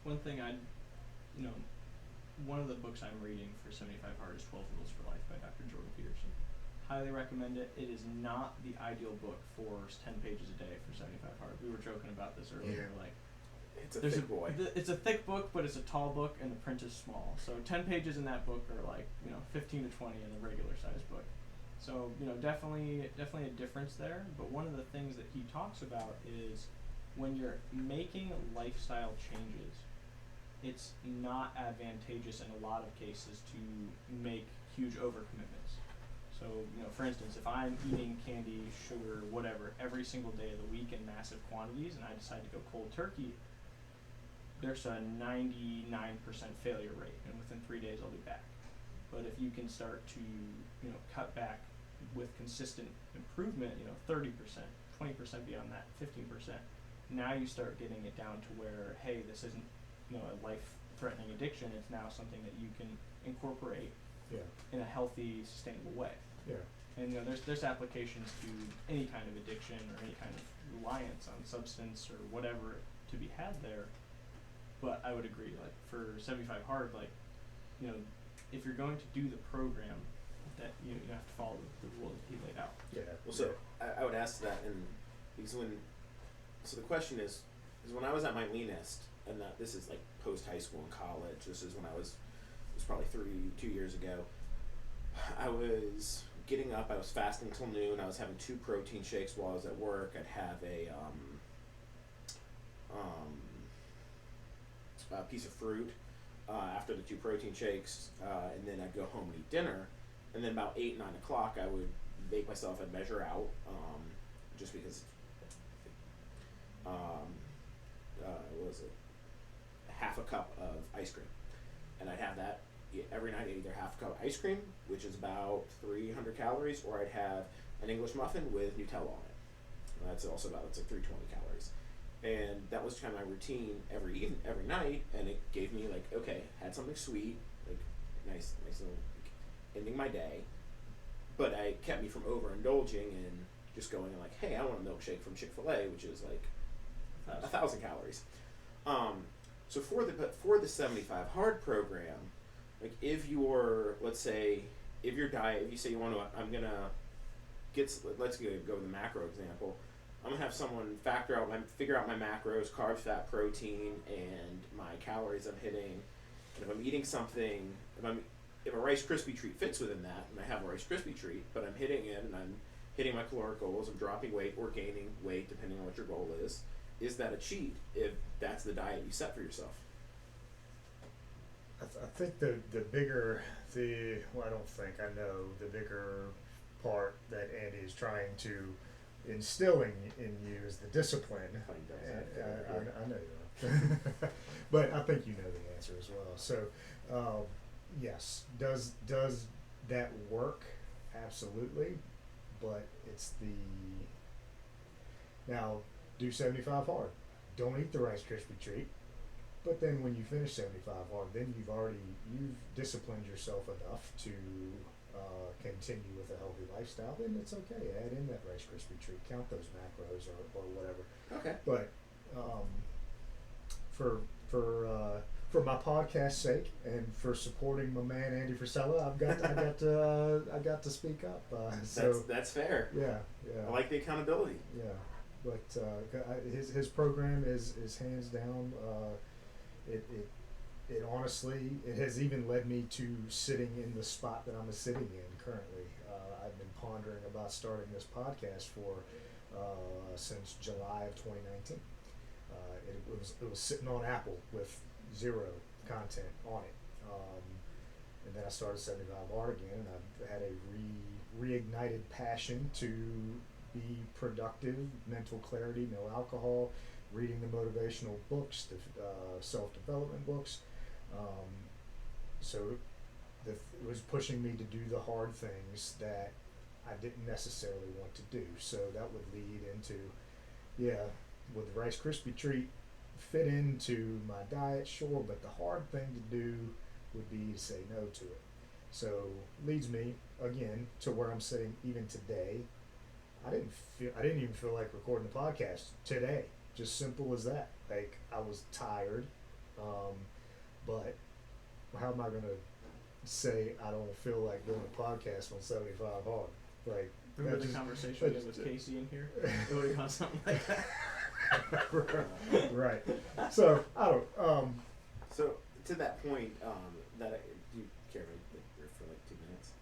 One thing one of the books I'm reading for 75 hard is 12 Rules for Life by Dr. Jordan Peterson. Highly recommend it. It is not the ideal book for 10 pages a day for 75 hard. We were joking about this earlier. Yeah. Like, It's a thick boy. It's a thick book, but it's a tall book, and the print is small. So 10 pages in that book are like 15 to 20 in the regular size book. So definitely a difference there. But one of the things that he talks about is when you're making lifestyle changes, it's not advantageous in a lot of cases to make huge overcommitments. So, for instance, if I'm eating candy, sugar, whatever, every single day of the week in massive quantities, and I decide to go cold turkey, there's a 99% failure rate, and within 3 days I'll be back. But if you can start to, cut back with consistent improvement, 30%, 20% beyond that, 15%, now you start getting it down to where, hey, this isn't, a life-threatening addiction. It's now something that you can incorporate in a healthy, sustainable way. Yeah. And there's applications to any kind of addiction or any kind of reliance on substance or whatever to be had there. But I would agree, like for 75 Hard, if you're going to do the program, that you have to follow the rules he laid out. Yeah. Well, so I would ask that, and because so the question is when I was at my leanest, and this is like post high school and college. This is when it was probably 2 years ago. I was getting up. I was fasting till noon. I was having 2 protein shakes while I was at work. I'd have a piece of fruit after the 2 protein shakes, and then I'd go home and eat dinner. And then about 8, 9 o'clock, I would make myself a measure out, just because. What was it? Half a cup of ice cream, and I'd have that every night. I'd either half a cup of ice cream, which is about 300 calories, or I'd have an English muffin with Nutella on it. And that's also it's like 320 calories. And that was kind of my routine every night, and it gave me had something sweet, nice little ending my day, but it kept me from overindulging and just going hey, I want a milkshake from Chick-fil-A, which is 1,000 calories. So for the 75 Hard program, if your diet, if you say you want to, let's go with the macro example. I'm gonna have someone figure out my macros, carbs, fat, protein, and my calories I'm hitting. And if I'm eating something, if a Rice Krispie treat fits within that, and I have a Rice Krispie treat, but I'm hitting it and I'm hitting my caloric goals, I'm dropping weight or gaining weight depending on what your goal is that a cheat if that's the diet you set for yourself? I think the bigger, I don't think, I know the bigger part that Andy is trying to instill in you is the discipline. I know you are. But I think you know the answer as well. So, yes, does that work? Absolutely. But it's now do 75 Hard. Don't eat the Rice Krispie treat. But then when you finish 75 Hard, then you've disciplined yourself enough to continue with a healthy lifestyle. Then it's okay. Add in that Rice Krispie treat. Count those macros or whatever. Okay. But for my podcast's sake and for supporting my man Andy Frisella, I got to speak up. That's fair. Yeah. I like the accountability. Yeah. But his program is hands down. It honestly, it has even led me to sitting in the spot that I'm sitting in currently. I've been pondering about starting this podcast since July of 2019. It was sitting on Apple with 0 content on it, and then I started 75 Hard again, and I've had a reignited passion to be productive, mental clarity, no alcohol, reading the motivational books, the self-development books. So it was pushing me to do the hard things that I didn't necessarily want to do. So that would lead into, would the Rice Krispie treat fit into my diet? Sure, but the hard thing to do would be to say no to it. So leads me again to where I'm sitting even today. I didn't even feel like recording the podcast today. Just simple as that. I was tired, but how am I gonna say I don't feel like doing a podcast on 75 Hard? Remember the conversation we had with Casey in here? It would have gone something like that. Right. So I don't. So to that point, do you care to be for like 2 minutes?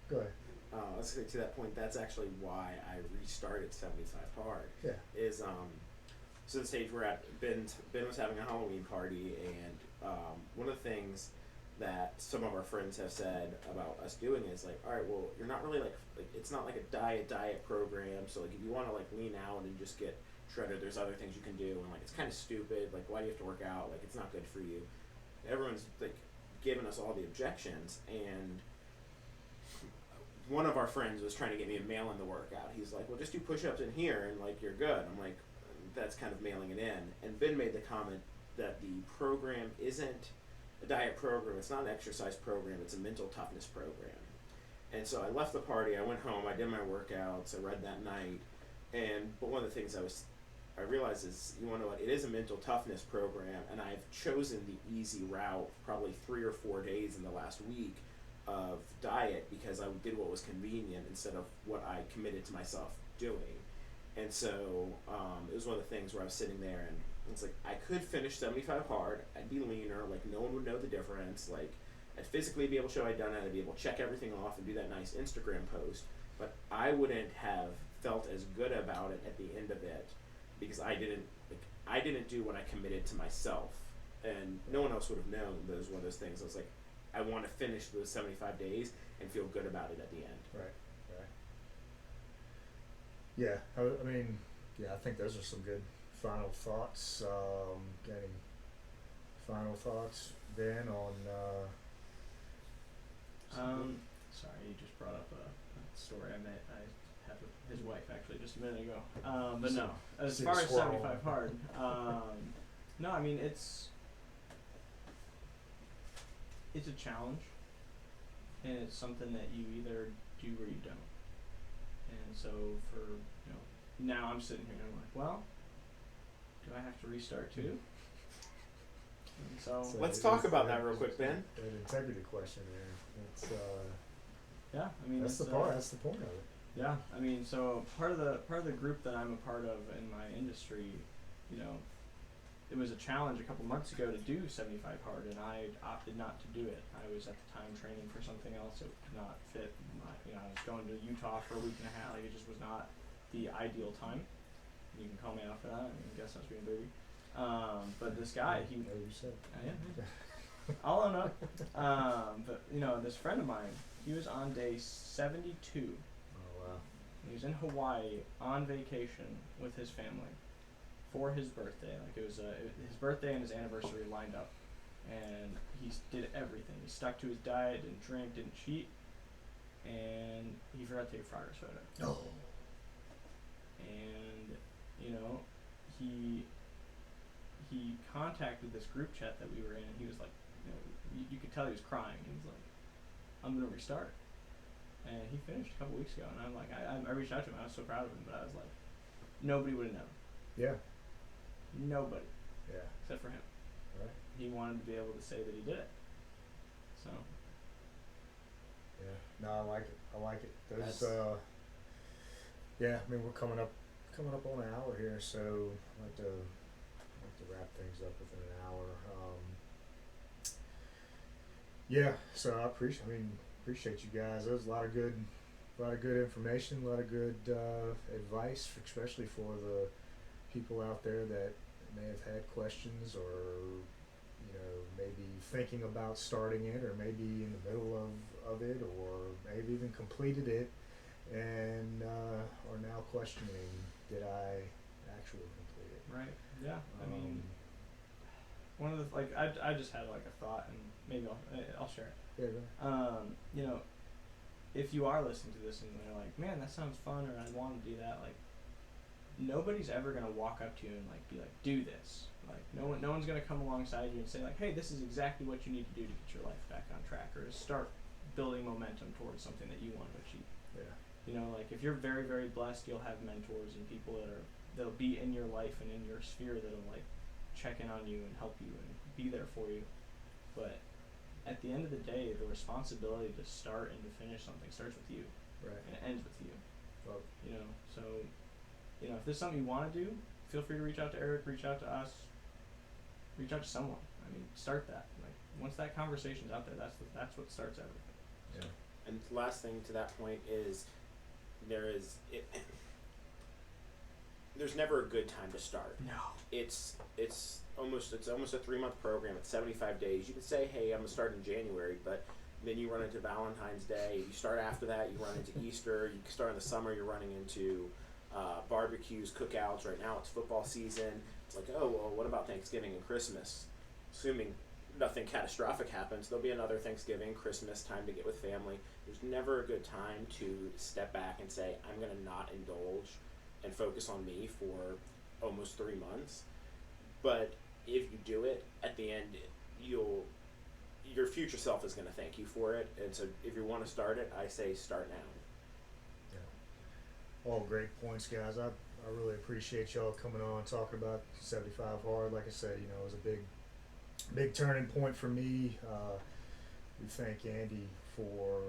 Go ahead. Let's say to that point, that's actually why I restarted 75 Hard. Yeah. Is so the stage we're at. Ben was having a Halloween party, and one of the things that some of our friends have said about us doing is like, all right, well, you're not really like it's not like a diet program. So like if you want to like lean out and just get shredded, there's other things you can do, and like it's kind of stupid. Like why do you have to work out? Like it's not good for you. Everyone's like giving us all the objections, and one of our friends was trying to get me to mail in the workout. He's like, well, just do push-ups in here and like you're good. I'm like, that's kind of mailing it in. And Ben made the comment that the program isn't a diet program. It's not an exercise program. It's a mental toughness program. And so I left the party. I went home. I did my workouts. I read that night. But one of the things I realized is, you want to know what? It is a mental toughness program, and I've chosen the easy route probably 3 or 4 days in the last week of diet because I did what was convenient instead of what I committed to myself doing. And so it was one of the things where I was sitting there and it's like I could finish 75 hard. I'd be leaner, like no one would know the difference. Like I'd physically be able to show I'd done it. I'd be able to check everything off and do that nice Instagram post. But I wouldn't have felt as good about it at the end of it because I didn't do what I committed to myself, and no one else would have known. That was one of those things. I was like, I want to finish those 75 days and feel good about it at the end. Right. Yeah, I mean, I think those are some good final thoughts. Any final thoughts, Ben, on? Sorry, you just brought up a story I had with his wife actually just a minute ago. But no, as far as 75 hard, no, I mean it's a challenge, and it's something that you either do or you don't. And so now I'm sitting here and I'm like, well, do I have to restart too? And so let's talk about that real quick, Ben. An integrity question there. It's yeah, I mean that's the part. That's the point of it. Yeah, I mean, so part of the group that I'm a part of in my industry, it was a challenge a couple months ago to do 75 hard, and I opted not to do it. I was at the time training for something else. It could not fit. I was going to Utah for a week and a half. Like it just was not the ideal time. You can call me out for that. I guess I was being a baby. But this guy, he. No, you said. I'll own up. But this friend of mine, he was on day 72. Oh wow. He was in Hawaii on vacation with his family for his birthday. Like it was his birthday and his anniversary lined up, and he did everything. He stuck to his diet, didn't drink, didn't cheat, and he forgot to take a progress photo. Oh. And he contacted this group chat that we were in, and he was like, you could tell he was crying. He was like, I'm gonna restart. And he finished a couple weeks ago, and I'm like, I reached out to him. I was so proud of him, but I was like, nobody would have known. Yeah. Nobody. Yeah. Except for him. Right. He wanted to be able to say that he did it. So. Yeah. No, I like it. Those. Yeah. I mean, we're coming up on an hour here, so I'd like to wrap things up within an hour. Yeah. So I appreciate you guys. There was a lot of good information, a lot of good advice, especially for the people out there that may have had questions or maybe thinking about starting it, or maybe in the middle of it, or maybe even completed it and are now questioning, did I actually complete it? Right. Yeah. I mean, one of the I just had like a thought, and maybe I'll share it. Yeah, go ahead. If you are listening to this and they're like, man, that sounds fun, or I want to do that, like, nobody's ever gonna walk up to you and like be like, do this. Like, no one's gonna come alongside you and say like, hey, this is exactly what you need to do to get your life back on track, or to start building momentum towards something that you want to achieve. Yeah. Like if you're very, very blessed, you'll have mentors and people that'll be in your life and in your sphere that'll like check in on you and help you and be there for you. But at the end of the day, the responsibility to start and to finish something starts with you. Right. And it ends with you. Well, So if there's something you want to do, feel free to reach out to Eric, reach out to us, reach out to someone. I mean, start that. Like, once that conversation's out there, that's what starts everything. Yeah. And last thing to that point is there's never a good time to start. No. It's almost a 3-month program. It's 75 days. You could say, hey, I'm gonna start in January, but then you run into Valentine's Day. You start after that. You run into Easter. You start in the summer. You're running into barbecues, cookouts. Right now it's football season. It's like, oh well, what about Thanksgiving and Christmas? Assuming nothing catastrophic happens, there'll be another Thanksgiving, Christmas, time to get with family. There's never a good time to step back and say, I'm gonna not indulge and focus on me for almost 3 months. But if you do it, at the end, your future self is going to thank you for it. And so if you want to start it, I say start now. Yeah. All great points, guys. I really appreciate y'all coming on, talking about 75 hard. Like I said, it was a big turning point for me. We thank Andy for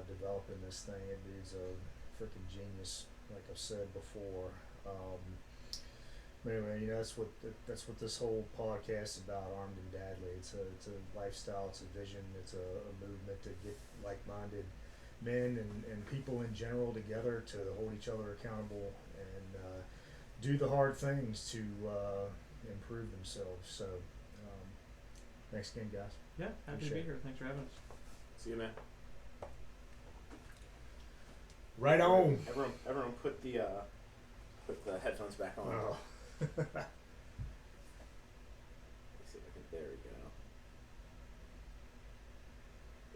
developing this thing. It dude's a freaking genius, like I've said before. But anyway, that's what this whole podcast is about. Armed and Dadly. It's a lifestyle. It's a vision. It's a movement to get like-minded men and people in general together to hold each other accountable and do the hard things to improve themselves. So, thanks again, guys. Yeah, happy to be here. Thanks for having us. See you, man. Right on. Everyone, put the headphones back on. Oh. Let's see if I can. There we go.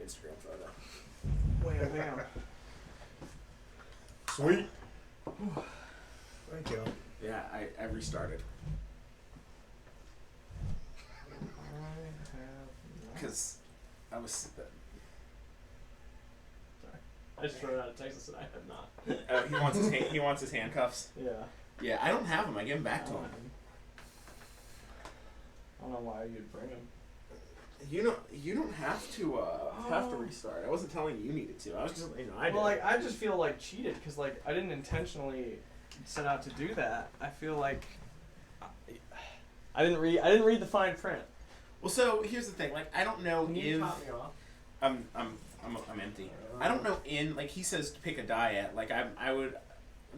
Instagram photo. Way down. Sweet. Thank you. Yeah, I restarted because I was. I just wrote out a text and I have not. He wants his handcuffs. Yeah. Yeah, I don't have them. I give them back to him. I don't know why you'd bring them. You don't have to restart. I wasn't telling you needed to. I was just I did. Well, I just feel cheated because I didn't intentionally set out to do that. I feel like I didn't read the fine print. Well, so here's the thing. I don't know Can you if top me off? I'm empty. I don't know he says to pick a diet. I would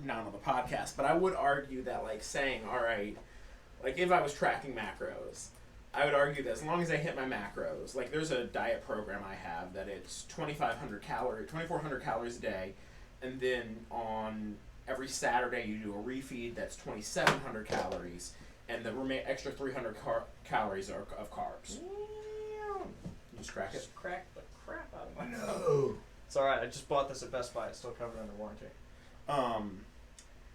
not on the podcast, but I would argue that saying, all right, if I was tracking macros, I would argue that as long as I hit my macros, there's a diet program I have that it's 2,400 calories a day, and then on every Saturday you do a refeed that's 2,700 calories, and the extra 300 calories are of carbs. You just crack it. Just crack the crap out of my No. It's alright, I just bought this at Best Buy. It's still covered under warranty.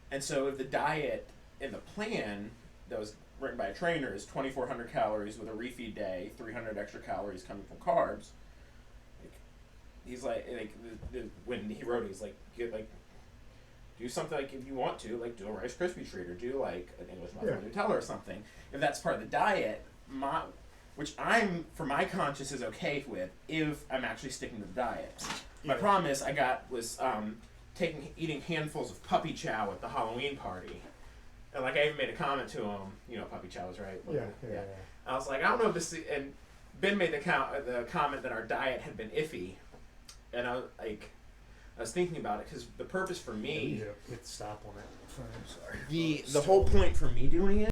And so if the diet in the plan that was written by a trainer is 2,400 calories with a refeed day, 300 extra calories coming from carbs, he's when he wrote it, he's do something if you want to, do a Rice Krispie treat or do an English muffin Nutella or something. If that's part of the diet, which I'm, for my conscience, is okay with if I'm actually sticking to the diet. My problem is was eating handfuls of puppy chow at the Halloween party. And I even made a comment to him, puppy chow is right. Yeah. I was I don't know if this is, and Ben made the comment that our diet had been iffy. And I was thinking about it because the purpose for me, Hit stop on it. I'm sorry. the whole point for me doing it